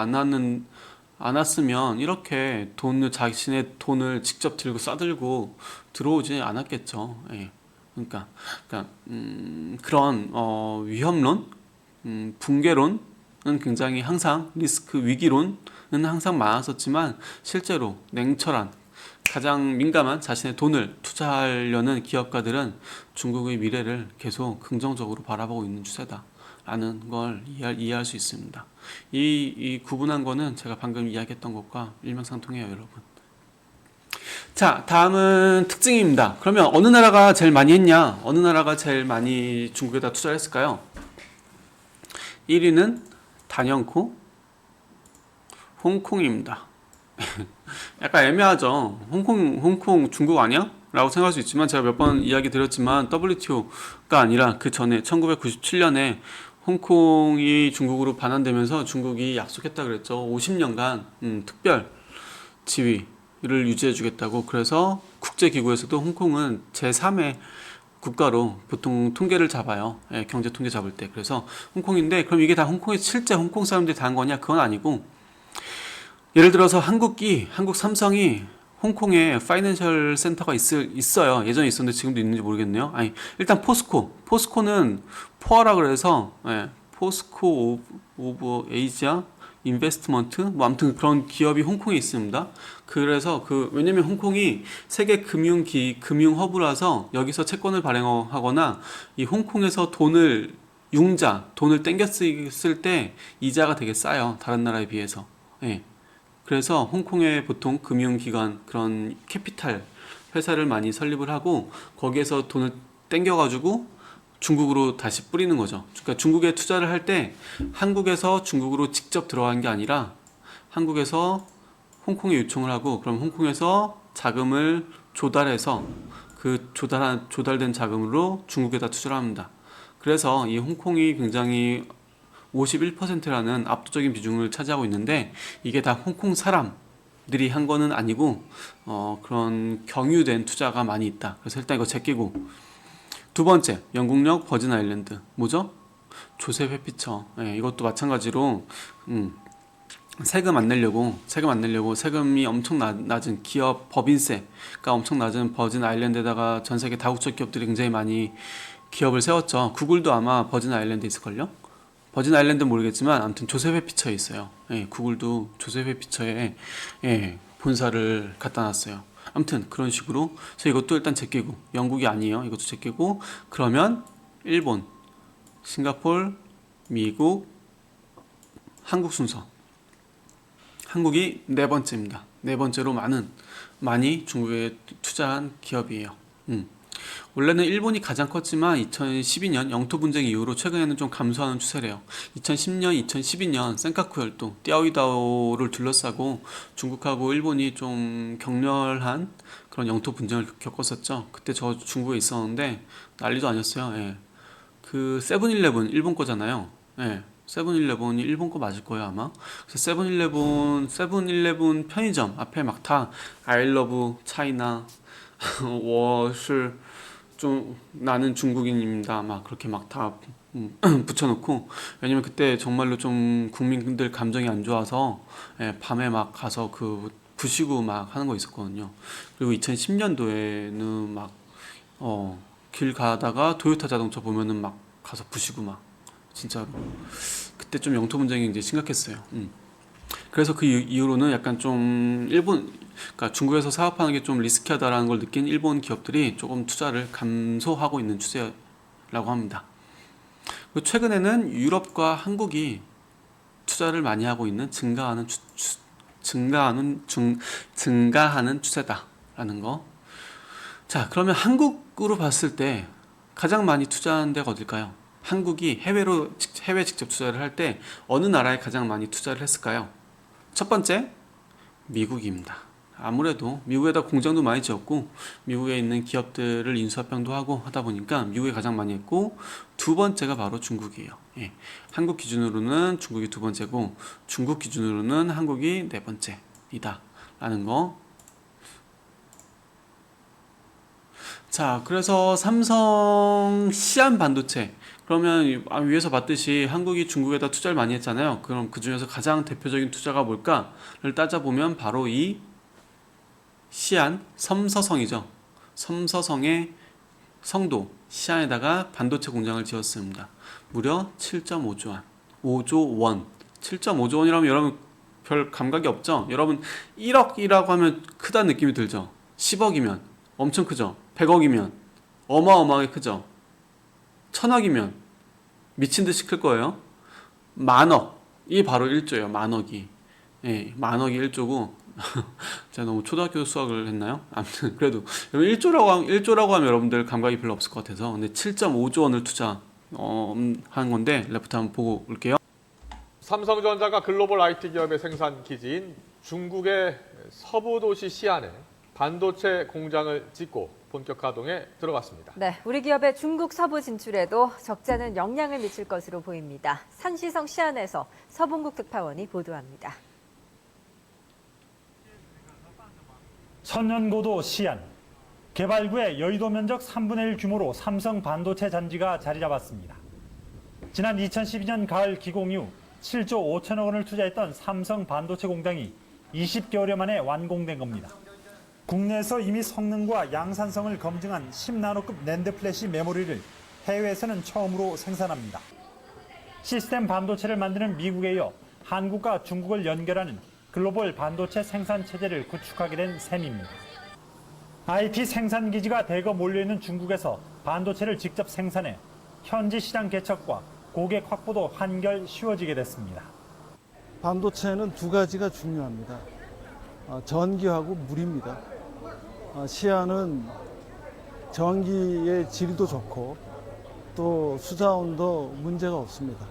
않았으면 이렇게 자신의 돈을 직접 들고 싸들고 들어오지 않았겠죠. 그러니까 그런 위험론, 붕괴론은 굉장히 항상 위기론은 항상 많았었지만 실제로 냉철한 가장 민감한 자신의 돈을 투자하려는 기업가들은 중국의 미래를 계속 긍정적으로 바라보고 있는 추세다라는 걸 이해할 수 있습니다. 이 구분한 거는 제가 방금 이야기했던 것과 일맥상통해요, 여러분. 자, 다음은 특징입니다. 그러면 어느 나라가 제일 많이 했냐? 어느 나라가 제일 많이 중국에다 투자를 했을까요? 1위는 단연코 홍콩입니다. 약간 애매하죠. 홍콩 중국 아니야? 라고 생각할 수 있지만 제가 몇 번 이야기 드렸지만 WTO가 아니라 그 전에 1997년에 홍콩이 중국으로 반환되면서 중국이 약속했다 그랬죠. 50년간 특별 지위를 유지해 주겠다고. 그래서 국제기구에서도 홍콩은 제3의 국가로 보통 통계를 잡아요. 경제 통계 잡을 때. 그래서 홍콩인데, 그럼 이게 다 실제 홍콩 사람들이 다 한 거냐? 그건 아니고, 예를 들어서 한국 삼성이 홍콩에 파이낸셜 센터가 있어요. 예전에 있었는데 지금도 있는지 모르겠네요. 일단 포스코는 포아라 그래서 포스코 오브 에이지아 인베스트먼트 뭐 아무튼 그런 기업이 홍콩에 있습니다. 그래서 왜냐면 홍콩이 세계 금융 허브라서 여기서 채권을 발행하거나 이 홍콩에서 돈을 땡겨 쓸 때 이자가 되게 싸요. 다른 나라에 비해서. 예. 그래서 홍콩에 보통 금융기관 그런 캐피탈 회사를 많이 설립을 하고 거기에서 돈을 땡겨가지고 중국으로 다시 뿌리는 거죠. 그러니까 중국에 투자를 할 때 한국에서 중국으로 직접 들어간 게 아니라 한국에서 홍콩에 요청을 하고 그럼 홍콩에서 자금을 조달해서 그 조달된 자금으로 중국에다 투자를 합니다. 그래서 이 홍콩이 굉장히 51%라는 압도적인 비중을 차지하고 있는데 이게 다 홍콩 사람들이 한 거는 아니고 그런 경유된 투자가 많이 있다. 그래서 일단 이거 제끼고 두 번째 영국역 버진 아일랜드 뭐죠? 조셉 회피처. 예, 이것도 마찬가지로 세금 안 내려고 세금이 엄청 낮은 기업 법인세가 엄청 낮은 버진 아일랜드에다가 전 세계 다국적 기업들이 굉장히 많이 기업을 세웠죠. 구글도 아마 버진 아일랜드에 있을걸요? 버진 아일랜드는 모르겠지만 아무튼 조셉 회피처에 있어요. 예, 구글도 조셉 회피처에 본사를 갖다 놨어요. 아무튼 그런 식으로 그래서 이것도 일단 제끼고 영국이 아니에요. 이것도 제끼고 그러면 일본, 싱가포르, 미국, 한국 순서. 한국이 네 번째입니다. 네 번째로 많이 중국에 투자한 기업이에요. 원래는 일본이 가장 컸지만 2012년 영토 분쟁 이후로 최근에는 좀 감소하는 추세래요. 2010년, 2012년 센카쿠 열도, 띠아오이다오를 둘러싸고 중국하고 일본이 좀 격렬한 그런 영토 분쟁을 겪었었죠. 그때 저 중국에 있었는데 난리도 아니었어요. 예. 그 세븐일레븐 일본 거잖아요. 예. 세븐일레븐이 일본 거 맞을 거예요 아마. 그래서 세븐일레븐 편의점 앞에 막 다 I love 차이나 我是좀 나는 중국인입니다. 막 그렇게 막 다 붙여놓고 왜냐면 그때 정말로 좀 국민들 감정이 안 좋아서 밤에 막 가서 부시고 막 하는 거 있었거든요. 그리고 2010년도에는 막 길 가다가 도요타 자동차 보면은 막 가서 부시고 막 진짜로 그때 좀 영토 분쟁이 이제 심각했어요. 그래서 그 이후로는 약간 좀 그러니까 중국에서 사업하는 게 좀 리스키하다라는 걸 느낀 일본 기업들이 조금 투자를 감소하고 있는 추세라고 합니다. 그리고 최근에는 유럽과 한국이 투자를 많이 하고 있는 증가하는 추세다라는 거. 자, 그러면 한국으로 봤을 때 가장 많이 투자한 데가 어딜까요? 한국이 해외 직접 투자를 할 때 어느 나라에 가장 많이 투자를 했을까요? 첫 번째, 미국입니다. 아무래도 미국에다 공장도 많이 지었고 미국에 있는 기업들을 인수합병도 하고 하다 보니까 미국에 가장 많이 했고 두 번째가 바로 중국이에요. 예. 한국 기준으로는 중국이 두 번째고 중국 기준으로는 한국이 네 번째이다 라는 거. 자, 그래서 삼성 시안 반도체 그러면 위에서 봤듯이 한국이 중국에다 투자를 많이 했잖아요. 그럼 그 중에서 가장 대표적인 투자가 뭘까를 따져보면 바로 이 시안 섬서성이죠. 섬서성의 성도 시안에다가 반도체 공장을 지었습니다. 무려 7.5조 원. 5조 원. 7.5조 원이라면 여러분 별 감각이 없죠? 여러분 1억이라고 하면 크다는 느낌이 들죠? 10억이면 엄청 크죠? 100억이면 어마어마하게 크죠? 1000억이면 미친 듯이 클 거예요. 만억이 바로 1조예요. 만억이. 예, 만억이 1조고 제가 너무 초등학교 수학을 했나요? 아무튼 그래도 1조라고 하면 여러분들 감각이 별로 없을 것 같아서 근데 7.5조 원을 투자한 건데 레프트 한번 보고 올게요.
삼성전자가 글로벌 IT 기업의 생산 기지인 중국의 서부 도시 시안에 반도체 공장을 짓고 본격 가동에 들어갔습니다.
네, 우리 기업의 중국 서부 진출에도 적지 않은 영향을 미칠 것으로 보입니다. 산시성 시안에서 서봉국 특파원이 보도합니다.
천연고도 시안. 개발구의 여의도 면적 3분의 1 규모로 삼성 반도체 잔지가 자리 잡았습니다. 지난 2012년 가을 기공 이후 7조 5천억 원을 투자했던 삼성 반도체 공장이 20개월여 만에 완공된 겁니다. 국내에서 이미 성능과 양산성을 검증한 10나노급 낸드 플래시 메모리를 해외에서는 처음으로 생산합니다. 시스템 반도체를 만드는 미국에 이어 한국과 중국을 연결하는 글로벌 반도체 생산 체제를 구축하게 된 셈입니다. IP 생산 기지가 대거 몰려있는 중국에서 반도체를 직접 생산해 현지 시장 개척과 고객 확보도 한결 쉬워지게 됐습니다.
반도체는 두 가지가 중요합니다. 전기하고 물입니다. 시아는 전기의 질도 좋고 또 수자원도 문제가 없습니다.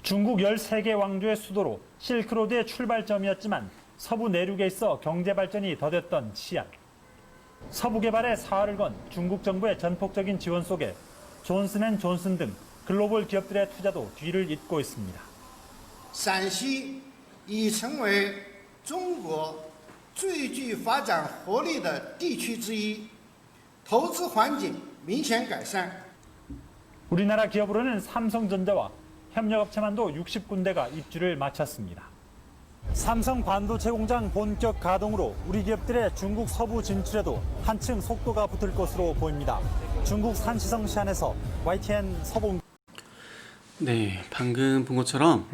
중국 13개 왕조의 수도로 실크로드의 출발점이었지만 서부 내륙에 있어 경제 발전이 더뎠던 시안. 서부 개발에 사활을 건 중국 정부의 전폭적인 지원 속에 존슨앤존슨 등 글로벌 기업들의 투자도 뒤를 잇고 있습니다.
陕西已成为中国最具发展活力的地区之一，投资环境明显改善。
우리나라 기업으로는 삼성전자와 협력업체만도 60군데가 입주를 마쳤습니다. 삼성 반도체 공장 본격 가동으로 우리 기업들의 중국 서부 진출에도 한층 속도가 붙을 것으로 보입니다. 중국 산시성 시안에서 YTN 서봉.
네, 방금 본 것처럼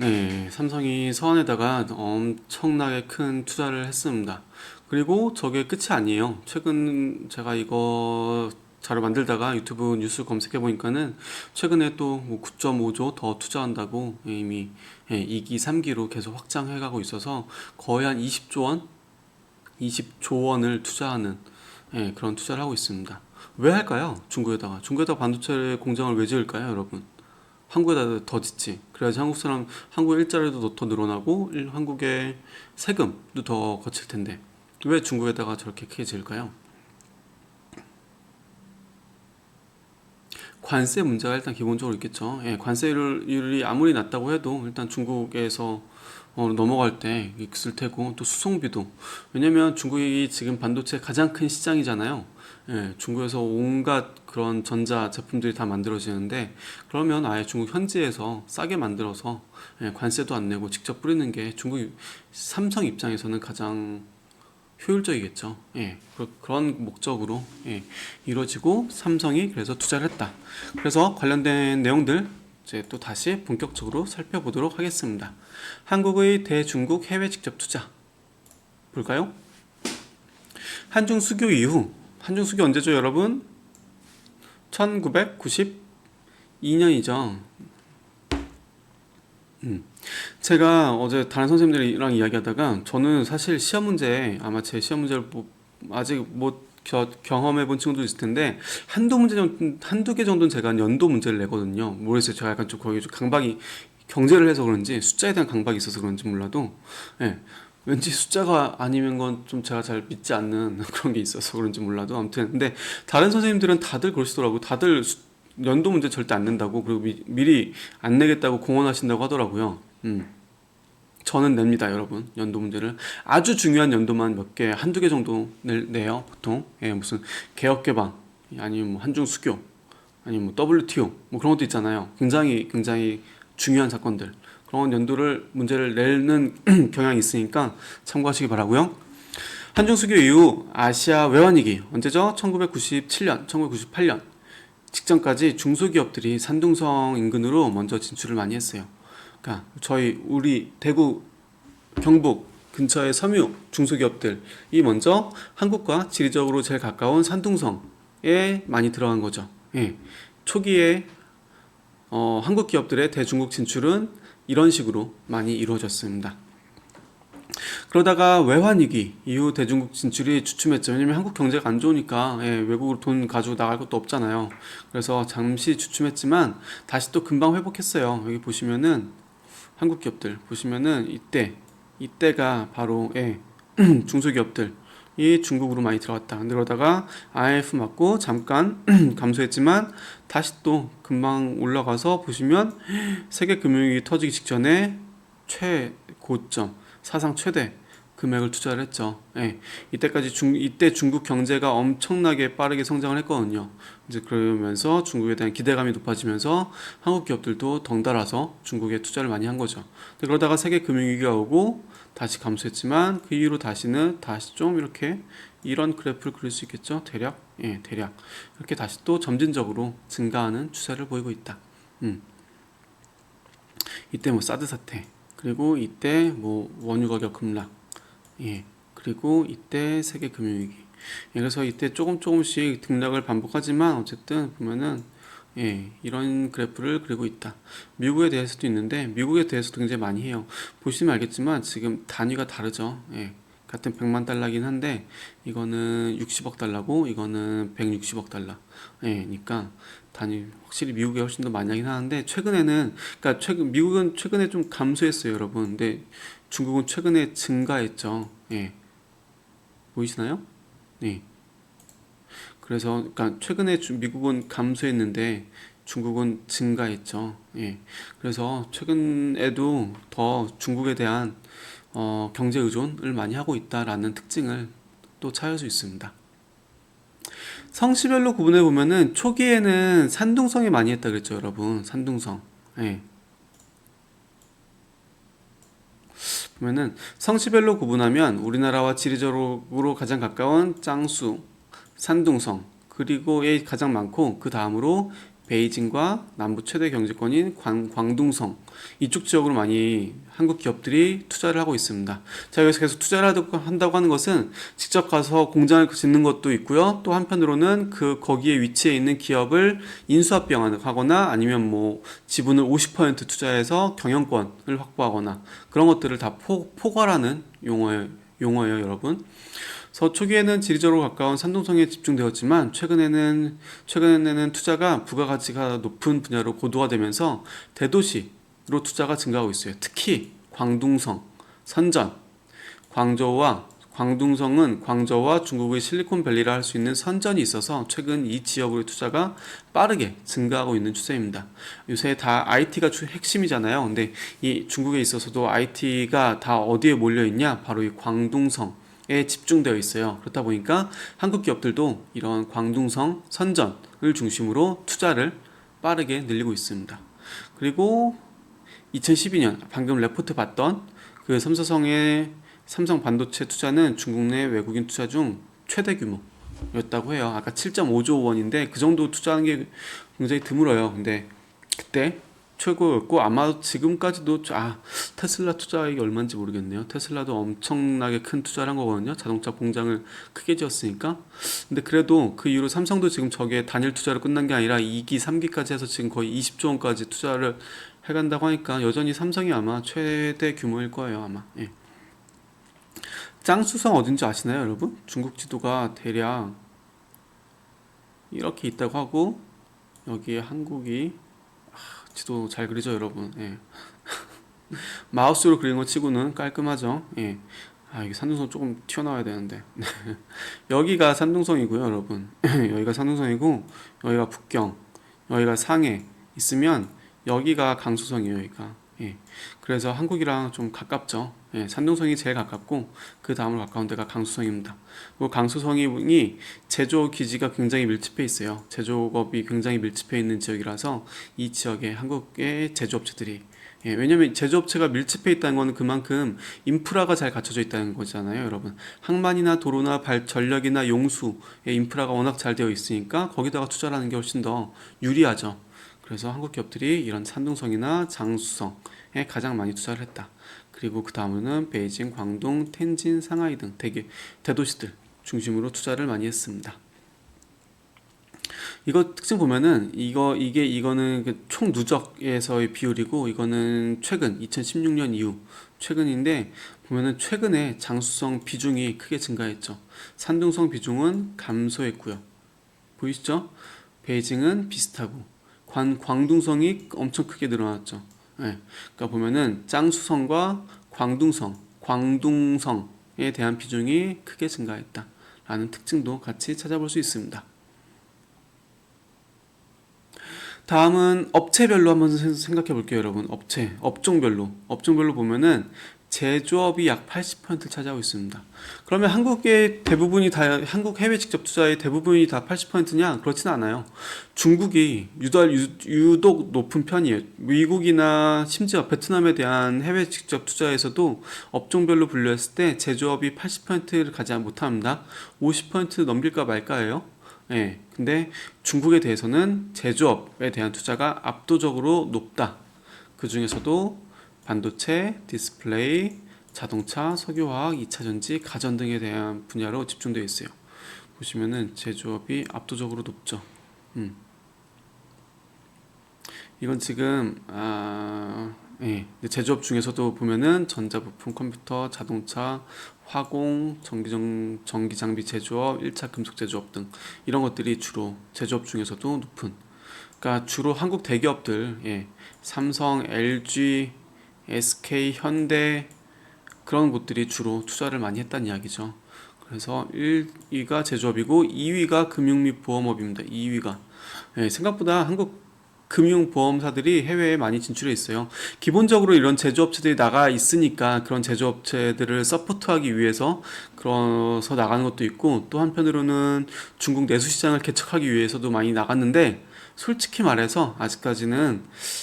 삼성이 서안에다가 엄청나게 큰 투자를 했습니다. 그리고 저게 끝이 아니에요. 최근 제가 이거 자료 만들다가 유튜브 뉴스 검색해 보니까는 최근에 또 9.5조 더 투자한다고 이미 2기, 3기로 계속 확장해 가고 있어서 거의 한 20조 원을 투자하는 그런 투자를 하고 있습니다. 왜 할까요? 중국에다가 반도체 공장을 왜 지을까요, 여러분? 한국에다 더 짓지. 그래야지 한국 일자리도 더 늘어나고 한국의 세금도 더 거칠 텐데 왜 중국에다가 저렇게 크게 지을까요? 관세 문제가 일단 기본적으로 있겠죠. 관세율이 아무리 낮다고 해도 일단 중국에서 넘어갈 때 있을 테고 또 수송비도, 왜냐면 중국이 지금 반도체 가장 큰 시장이잖아요. 중국에서 온갖 그런 전자 제품들이 다 만들어지는데 그러면 아예 중국 현지에서 싸게 만들어서 관세도 안 내고 직접 뿌리는 게 중국 삼성 입장에서는 가장 효율적이겠죠. 그런 목적으로 이루어지고 삼성이 그래서 투자를 했다. 그래서 관련된 내용들 이제 또 다시 본격적으로 살펴보도록 하겠습니다. 한국의 대중국 해외 직접 투자 볼까요? 한중 수교 이후, 한중 수교 언제죠, 여러분? 1992년이죠. 제가 어제 다른 선생님들이랑 이야기하다가 저는 사실 시험 문제, 아마 제 시험 문제를 아직 못 경험해 본 친구도 있을 텐데 한두 개 정도는 제가 연도 문제를 내거든요. 모르겠어요. 제가 약간 좀 거기 좀 강박이, 경제를 해서 그런지 숫자에 대한 강박이 있어서 그런지 몰라도 왠지 숫자가 아니면 건 좀 제가 잘 믿지 않는 그런 게 있어서 그런지 몰라도 아무튼 근데 다른 선생님들은 다들 그러시더라고요. 다들 연도 문제 절대 안 낸다고, 그리고 미리 안 내겠다고 공언하신다고 하더라고요. 저는 냅니다, 여러분. 연도 문제를 아주 중요한 연도만 몇 개, 한두 개 정도 내요, 보통. 무슨 개혁개방, 아니면 뭐 한중 수교, 아니면 뭐 WTO, 뭐 그런 것도 있잖아요. 굉장히 중요한 사건들, 그런 연도를 문제를 내는 경향이 있으니까 참고하시기 바라고요. 한중 수교 이후 아시아 외환위기 언제죠? 1997년, 1998년 직전까지 중소기업들이 산둥성 인근으로 먼저 진출을 많이 했어요. 그러니까 우리 대구, 경북 근처의 섬유 중소기업들이 먼저 한국과 지리적으로 제일 가까운 산둥성에 많이 들어간 거죠. 초기에 한국 기업들의 대중국 진출은 이런 식으로 많이 이루어졌습니다. 그러다가 외환위기 이후 대중국 진출이 주춤했죠. 왜냐면 한국 경제가 안 좋으니까 외국으로 돈 가지고 나갈 것도 없잖아요. 그래서 잠시 주춤했지만 다시 또 금방 회복했어요. 여기 보시면은 한국 기업들 보시면은 이때가 바로 중소기업들이 중국으로 많이 들어갔다. 근데 그러다가 IMF 맞고 잠깐 감소했지만 다시 또 금방 올라가서 보시면 세계 금융위기 터지기 직전에 최고점, 사상 최대 금액을 투자를 했죠. 이때 중국 경제가 엄청나게 빠르게 성장을 했거든요. 이제 그러면서 중국에 대한 기대감이 높아지면서 한국 기업들도 덩달아서 중국에 투자를 많이 한 거죠. 근데 그러다가 세계 금융위기가 오고 다시 감소했지만 그 이후로 다시 좀 이렇게 이런 그래프를 그릴 수 있겠죠. 대략 이렇게 다시 또 점진적으로 증가하는 추세를 보이고 있다. 이때 뭐 사드 사태, 그리고 이때 뭐 원유 가격 급락, 예, 그리고 이때 세계 금융위기. 예, 그래서 이때 조금씩 등락을 반복하지만 어쨌든 보면은 예, 이런 그래프를 그리고 있다. 미국에 대해서도 있는데 미국에 대해서도 굉장히 많이 해요. 보시면 알겠지만 지금 단위가 다르죠. 예, 같은 100만 달러긴 한데 이거는 60억 달러고 이거는 160억 달러. 예, 그러니까 단위 확실히 미국이 훨씬 더 많이 하긴 하는데 최근에는 그러니까 미국은 최근에 좀 감소했어요, 여러분. 근데 중국은 최근에 증가했죠. 예. 보이시나요? 네. 그래서 그러니까 최근에 미국은 감소했는데 중국은 증가했죠. 예. 그래서 최근에도 더 중국에 대한 경제 의존을 많이 하고 있다라는 특징을 또 찾을 수 있습니다. 성씨별로 구분해 보면은 초기에는 산둥성이 많이 했다 그랬죠, 여러분. 산둥성. 예. 보면은 성씨별로 구분하면 우리나라와 지리적으로 가장 가까운 짱수, 산둥성, 그리고 에 가장 많고 그 다음으로 베이징과 남부 최대 경제권인 광둥성, 이쪽 지역으로 많이 한국 기업들이 투자를 하고 있습니다. 자, 여기서 계속 투자를 한다고 하는 것은 직접 가서 공장을 짓는 것도 있고요. 또 한편으로는 거기에 위치해 있는 기업을 인수합병하거나 아니면 뭐 지분을 50% 투자해서 경영권을 확보하거나 그런 것들을 다 포괄하는 용어예요, 여러분. 초기에는 지리적으로 가까운 산둥성에 집중되었지만 최근에는 투자가 부가가치가 높은 분야로 고도화되면서 대도시로 투자가 증가하고 있어요. 특히 광둥성, 선전, 광둥성은 광저우와 중국의 실리콘밸리라 할 수 있는 선전이 있어서 최근 이 지역의 투자가 빠르게 증가하고 있는 추세입니다. 요새 다 IT가 핵심이잖아요. 근데 이 중국에 있어서도 IT가 다 어디에 몰려 있냐? 바로 이 광둥성에 집중되어 있어요. 그렇다 보니까 한국 기업들도 이런 광둥성 선전을 중심으로 투자를 빠르게 늘리고 있습니다. 그리고 2012년 방금 레포트 봤던 그 삼성 반도체 투자는 중국 내 외국인 투자 중 최대 규모였다고 해요. 아까 7.5조 원인데 그 정도 투자하는 게 굉장히 드물어요. 근데 그때 최고였고 아마 지금까지도 테슬라 투자액이 얼마인지 모르겠네요. 테슬라도 엄청나게 큰 투자를 한 거거든요. 자동차 공장을 크게 지었으니까. 근데 그래도 그 이후로 삼성도 지금 저게 단일 투자로 끝난 게 아니라 2기, 3기까지 해서 지금 거의 20조 원까지 투자를 해간다고 하니까 여전히 삼성이 아마 최대 규모일 거예요, 아마. 예. 짱수성 어딘지 아시나요, 여러분? 중국 지도가 대략 이렇게 있다고 하고 여기에 한국이 지도 잘 그리죠, 여러분. 예. 마우스로 그리는 거 치고는 깔끔하죠. 예. 이게 산둥성 조금 튀어나와야 되는데. 여기가 산둥성이고요, 여러분. 여기가 산둥성이고 여기가 북경, 여기가 상해 있으면 여기가 강수성이에요, 여기가. 예. 그래서 한국이랑 좀 가깝죠. 예, 산둥성이 제일 가깝고 그 다음으로 가까운 데가 강수성입니다. 그리고 강수성이 제조업 기지가 굉장히 밀집해 있어요. 제조업이 굉장히 밀집해 있는 지역이라서 이 지역에 한국의 제조업체들이 왜냐면 제조업체가 밀집해 있다는 건 그만큼 인프라가 잘 갖춰져 있다는 거잖아요, 여러분. 항만이나 도로나 전력이나 용수의 인프라가 워낙 잘 되어 있으니까 거기다가 투자를 하는 게 훨씬 더 유리하죠. 그래서 한국 기업들이 이런 산둥성이나 장수성에 가장 많이 투자를 했다. 그리고 그 다음은 베이징, 광둥, 텐진, 상하이 등 대도시들 중심으로 투자를 많이 했습니다. 이거 특징 보면은 이거는 총 누적에서의 비율이고 이거는 최근 2016년 이후 최근인데 보면은 최근에 장수성 비중이 크게 증가했죠. 산둥성 비중은 감소했고요. 보이시죠? 베이징은 비슷하고 광둥성이 엄청 크게 늘어났죠. 네. 그러니까 보면은 짱수성과 광둥성에 대한 비중이 크게 증가했다라는 특징도 같이 찾아볼 수 있습니다. 다음은 업체별로 한번 생각해 볼게요, 여러분. 업종별로 보면은 제조업이 약 80%를 차지하고 있습니다. 그러면 한국 해외 직접 투자의 대부분이 다 80%냐? 그렇진 않아요. 중국이 유독 높은 편이에요. 미국이나 심지어 베트남에 대한 해외 직접 투자에서도 업종별로 분류했을 때 제조업이 80%를 가지 못합니다. 50% 넘길까 말까예요. 예. 근데 중국에 대해서는 제조업에 대한 투자가 압도적으로 높다. 그 중에서도 반도체, 디스플레이, 자동차, 석유화학, 2차전지, 가전 등에 대한 분야로 집중되어 있어요. 보시면은 제조업이 압도적으로 높죠. 이건 지금 예, 제조업 중에서도 보면은 전자부품, 컴퓨터, 자동차, 화공, 전기 장비 제조업, 1차 금속 제조업 등 이런 것들이 주로 제조업 중에서도 높은. 그러니까 주로 한국 대기업들, 예, 삼성, LG, SK, 현대 그런 곳들이 주로 투자를 많이 했다는 이야기죠. 그래서 1위가 제조업이고 2위가 금융 및 보험업입니다. 2위가 생각보다 한국 금융보험사들이 해외에 많이 진출해 있어요. 기본적으로 이런 제조업체들이 나가 있으니까 그런 제조업체들을 서포트하기 위해서 그래서 나가는 것도 있고, 또 한편으로는 중국 내수시장을 개척하기 위해서도 많이 나갔는데, 솔직히 말해서 아직까지는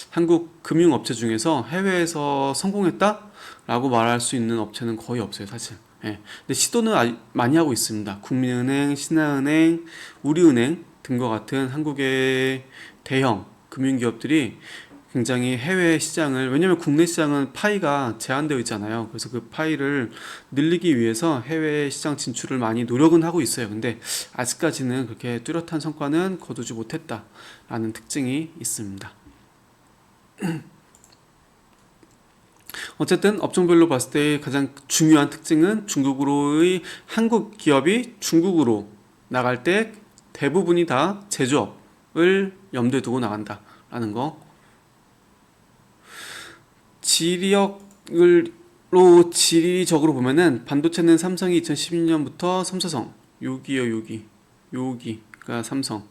한국 금융업체 중에서 해외에서 성공했다라고 말할 수 있는 업체는 거의 없어요, 사실. 예. 근데 시도는 많이 하고 있습니다. 국민은행, 신한은행, 우리은행 등과 같은 한국의 대형 금융기업들이 굉장히 해외 시장을, 왜냐면 국내 시장은 파이가 제한되어 있잖아요. 그래서 그 파이를 늘리기 위해서 해외 시장 진출을 많이 노력은 하고 있어요. 근데 아직까지는 그렇게 뚜렷한 성과는 거두지 못했다라는 특징이 있습니다. 어쨌든 업종별로 봤을 때 가장 중요한 특징은 중국으로의 한국 기업이 중국으로 나갈 때 대부분이 다 제조업을 염두에 두고 나간다라는 거. 지리적으로 보면은 반도체는 삼성이 2012년부터 삼성성 여기가 삼성이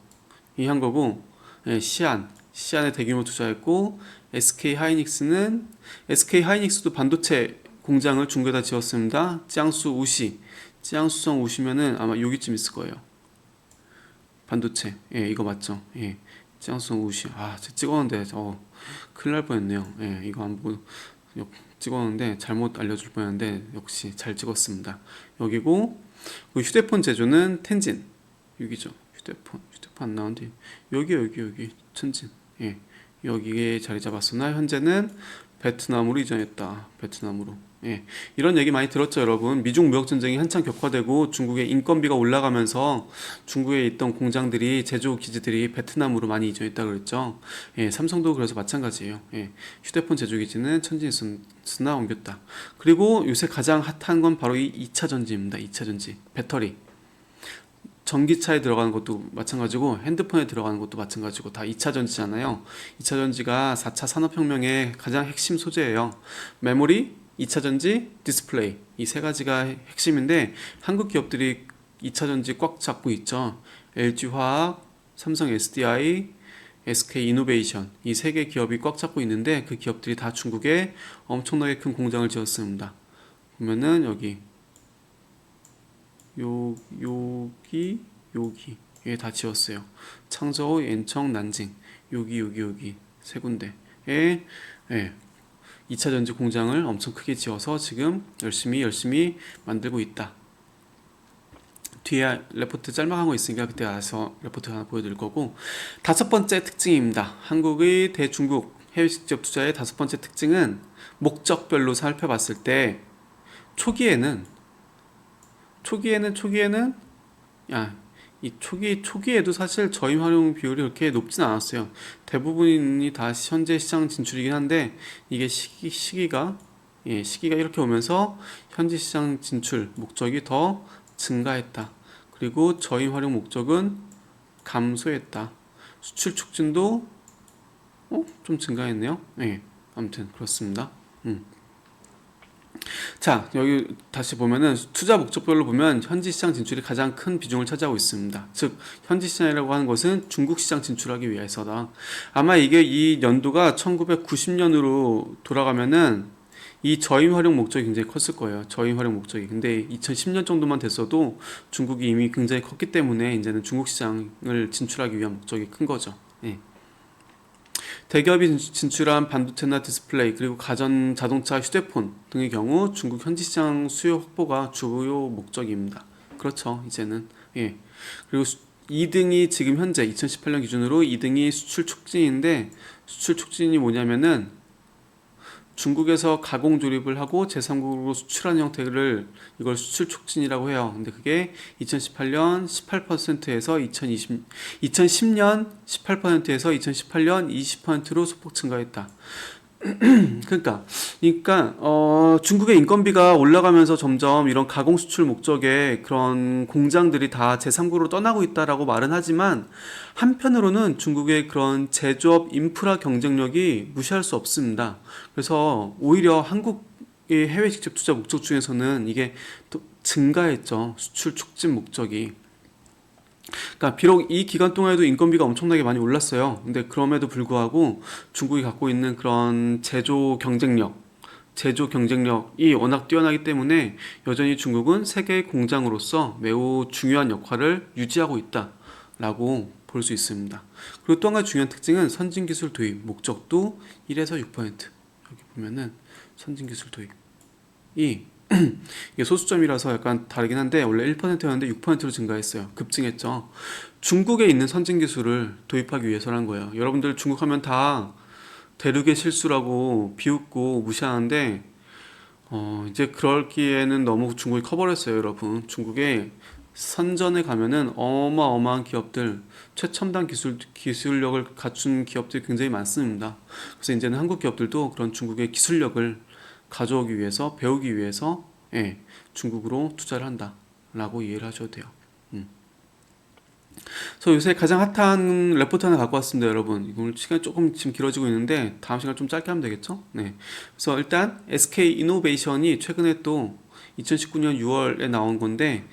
한 거고, 예, 시안에 대규모 투자했고, SK 하이닉스도 반도체 공장을 중국에다 지었습니다. 찌양수성 우시면은 아마 여기쯤 있을 거예요. 반도체, 예, 이거 맞죠? 예, 찌양수성 우시. 제가 찍었는데 큰일 날 뻔했네요. 예, 이거 안 보고 찍었는데 잘못 알려줄 뻔했는데 역시 잘 찍었습니다. 여기고, 휴대폰 제조는 텐진, 여기죠. 휴대폰 안 나오는데 여기 천진, 예, 여기에 자리 잡았으나 현재는 베트남으로 이전했다. 베트남으로. 예, 이런 얘기 많이 들었죠, 여러분. 미중 무역 전쟁이 한창 격화되고 중국의 인건비가 올라가면서 중국에 있던 공장들이, 제조 기지들이 베트남으로 많이 이전했다 그랬죠. 예, 삼성도 그래서 마찬가지예요. 예, 휴대폰 제조 기지는 천진에서 옮겼다. 그리고 요새 가장 핫한 건 바로 이 2차 전지입니다. 2차 전지, 배터리. 전기차에 들어가는 것도 마찬가지고 핸드폰에 들어가는 것도 마찬가지고 다 2차 전지잖아요. 2차 전지가 4차 산업혁명의 가장 핵심 소재예요. 메모리, 2차 전지, 디스플레이, 이 세 가지가 핵심인데 한국 기업들이 2차 전지 꽉 잡고 있죠. LG화학, 삼성 SDI, SK이노베이션, 이 세 개 기업이 꽉 잡고 있는데 그 기업들이 다 중국에 엄청나게 큰 공장을 지었습니다. 보면은 여기에 다 지었어요. 창저우, 엔청, 난징, 여기 세 군데에, 예, 2차 전지 공장을 엄청 크게 지어서 지금 열심히 만들고 있다. 뒤에 레포트 짤막한 거 있으니까 그때 와서 레포트 하나 보여드릴 거고, 5번째 특징입니다. 한국의 대중국 해외 직접 투자의 5번째 특징은 목적별로 살펴봤을 때 초기에는 초기에도 사실 저임 활용 비율이 그렇게 높진 않았어요. 대부분이 다 현재 시장 진출이긴 한데, 이게 시기가 이렇게 오면서 현재 시장 진출 목적이 더 증가했다. 그리고 저임 활용 목적은 감소했다. 수출 촉진도 좀 증가했네요. 네, 아무튼 그렇습니다. 자, 여기 다시 보면은 투자 목적별로 보면 현지 시장 진출이 가장 큰 비중을 차지하고 있습니다. 즉, 현지 시장이라고 하는 것은 중국 시장 진출하기 위해서다. 아마 이게 이 연도가 1990년으로 돌아가면은 이 저임 활용 목적이 굉장히 컸을 거예요. 저임 활용 목적이. 근데 2010년 정도만 됐어도 중국이 이미 굉장히 컸기 때문에 이제는 중국 시장을 진출하기 위한 목적이 큰 거죠. 예. 대기업이 진출한 반도체나 디스플레이, 그리고 가전, 자동차, 휴대폰 등의 경우 중국 현지 시장 수요 확보가 주요 목적입니다. 그렇죠, 이제는. 예. 그리고 2등이 지금 현재 2018년 기준으로 2등이 수출 촉진인데, 수출 촉진이 뭐냐면은 중국에서 가공 조립을 하고 제3국으로 수출하는 형태를 이걸 수출 촉진이라고 해요. 근데 그게 2018년 18%에서 2010년 18%에서 2018년 20%로 소폭 증가했다. 그러니까 중국의 인건비가 올라가면서 점점 이런 가공 수출 목적의 그런 공장들이 다 제3국으로 떠나고 있다라고 말은 하지만 한편으로는 중국의 그런 제조업 인프라 경쟁력이 무시할 수 없습니다. 그래서 오히려 한국의 해외 직접 투자 목적 중에서는 이게 또 증가했죠. 수출 촉진 목적이. 그러니까 비록 이 기간 동안에도 인건비가 엄청나게 많이 올랐어요. 근데 그럼에도 불구하고 중국이 갖고 있는 그런 제조 경쟁력이 워낙 뛰어나기 때문에 여전히 중국은 세계 공장으로서 매우 중요한 역할을 유지하고 있다라고 볼 수 있습니다. 그리고 또 한 가지 중요한 특징은 선진 기술 도입 목적도 1에서 6%. 여기 보면은 선진 기술 도입이 이게 소수점이라서 약간 다르긴 한데 원래 1%였는데 6%로 증가했어요. 급증했죠. 중국에 있는 선진 기술을 도입하기 위해서란 거예요. 여러분들 중국 하면 다 대륙의 실수라고 비웃고 무시하는데 이제 그럴기에는 너무 중국이 커버렸어요, 여러분. 중국에 선전에 가면은 어마어마한 기업들, 최첨단 기술력을 갖춘 기업들이 굉장히 많습니다. 그래서 이제는 한국 기업들도 그런 중국의 기술력을 가져오기 위해서, 배우기 위해서 중국으로 투자를 한다라고 이해를 하셔도 돼요. 그래서 요새 가장 핫한 레포트 하나 갖고 왔습니다, 여러분. 오늘 시간이 조금 지금 길어지고 있는데 다음 시간 좀 짧게 하면 되겠죠? 네. 그래서 일단 SK 이노베이션이 최근에 또 2019년 6월에 나온 건데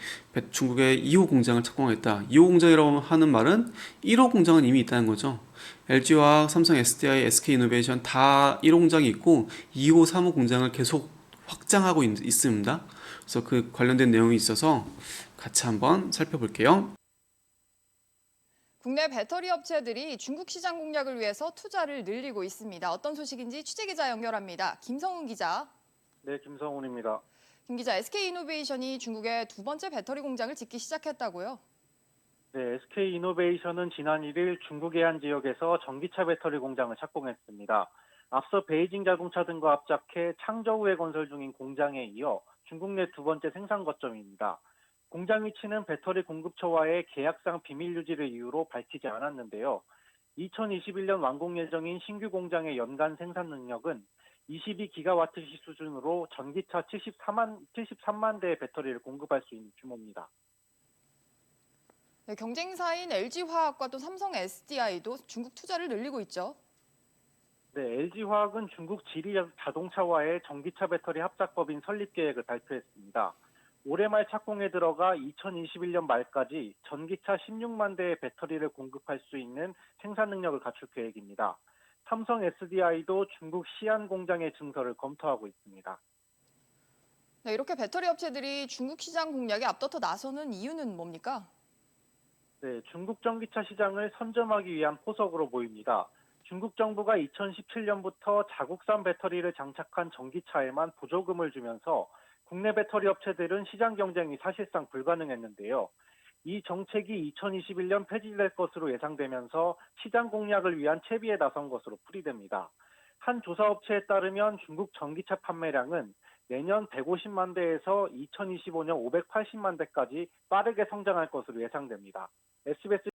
중국의 2호 공장을 착공했다. 2호 공장이라고 하는 말은 1호 공장은 이미 있다는 거죠. LG화학, 삼성 SDI, SK 이노베이션 다 1호 공장이 있고 2호, 3호 공장을 계속 확장하고 있습니다. 그래서 그 관련된 내용이 있어서 같이 한번 살펴볼게요.
국내 배터리 업체들이 중국 시장 공략을 위해서 투자를 늘리고 있습니다. 어떤 소식인지 취재기자 연결합니다. 김성훈 기자.
네, 김성훈입니다.
김 기자, SK이노베이션이 중국에 두 번째 배터리 공장을 짓기 시작했다고요?
네, SK이노베이션은 지난 1일 중국 해안 지역에서 전기차 배터리 공장을 착공했습니다. 앞서 베이징 자동차 등과 합작해 창저우에 건설 중인 공장에 이어 중국 내 두 번째 생산 거점입니다. 공장 위치는 배터리 공급처와의 계약상 비밀 유지를 이유로 밝히지 않았는데요. 2021년 완공 예정인 신규 공장의 연간 생산 능력은 22기가와트시 수준으로 전기차 73만 대의 배터리를 공급할 수 있는 규모입니다.
네, 경쟁사인 LG화학과 또 삼성 SDI도 중국 투자를 늘리고 있죠.
네, LG화학은 중국 지리 자동차와의 전기차 배터리 합작법인 설립 계획을 발표했습니다. 올해 말 착공에 들어가 2021년 말까지 전기차 16만 대의 배터리를 공급할 수 있는 생산 능력을 갖출 계획입니다. 삼성 SDI도 중국 시안 공장의 증설을 검토하고 있습니다.
네, 이렇게 배터리 업체들이 중국 시장 공략에 앞다퉈 나서는 이유는 뭡니까?
네, 중국 전기차 시장을 선점하기 위한 포석으로 보입니다. 중국 정부가 2017년부터 자국산 배터리를 장착한 전기차에만 보조금을 주면서 국내 배터리 업체들은 시장 경쟁이 사실상 불가능했는데요. 이 정책이 2021년 폐지될 것으로 예상되면서 시장 공략을 위한 채비에 나선 것으로 풀이됩니다. 한 조사업체에 따르면 중국 전기차 판매량은 내년 150만 대에서 2025년 580만 대까지 빠르게 성장할 것으로 예상됩니다. SBS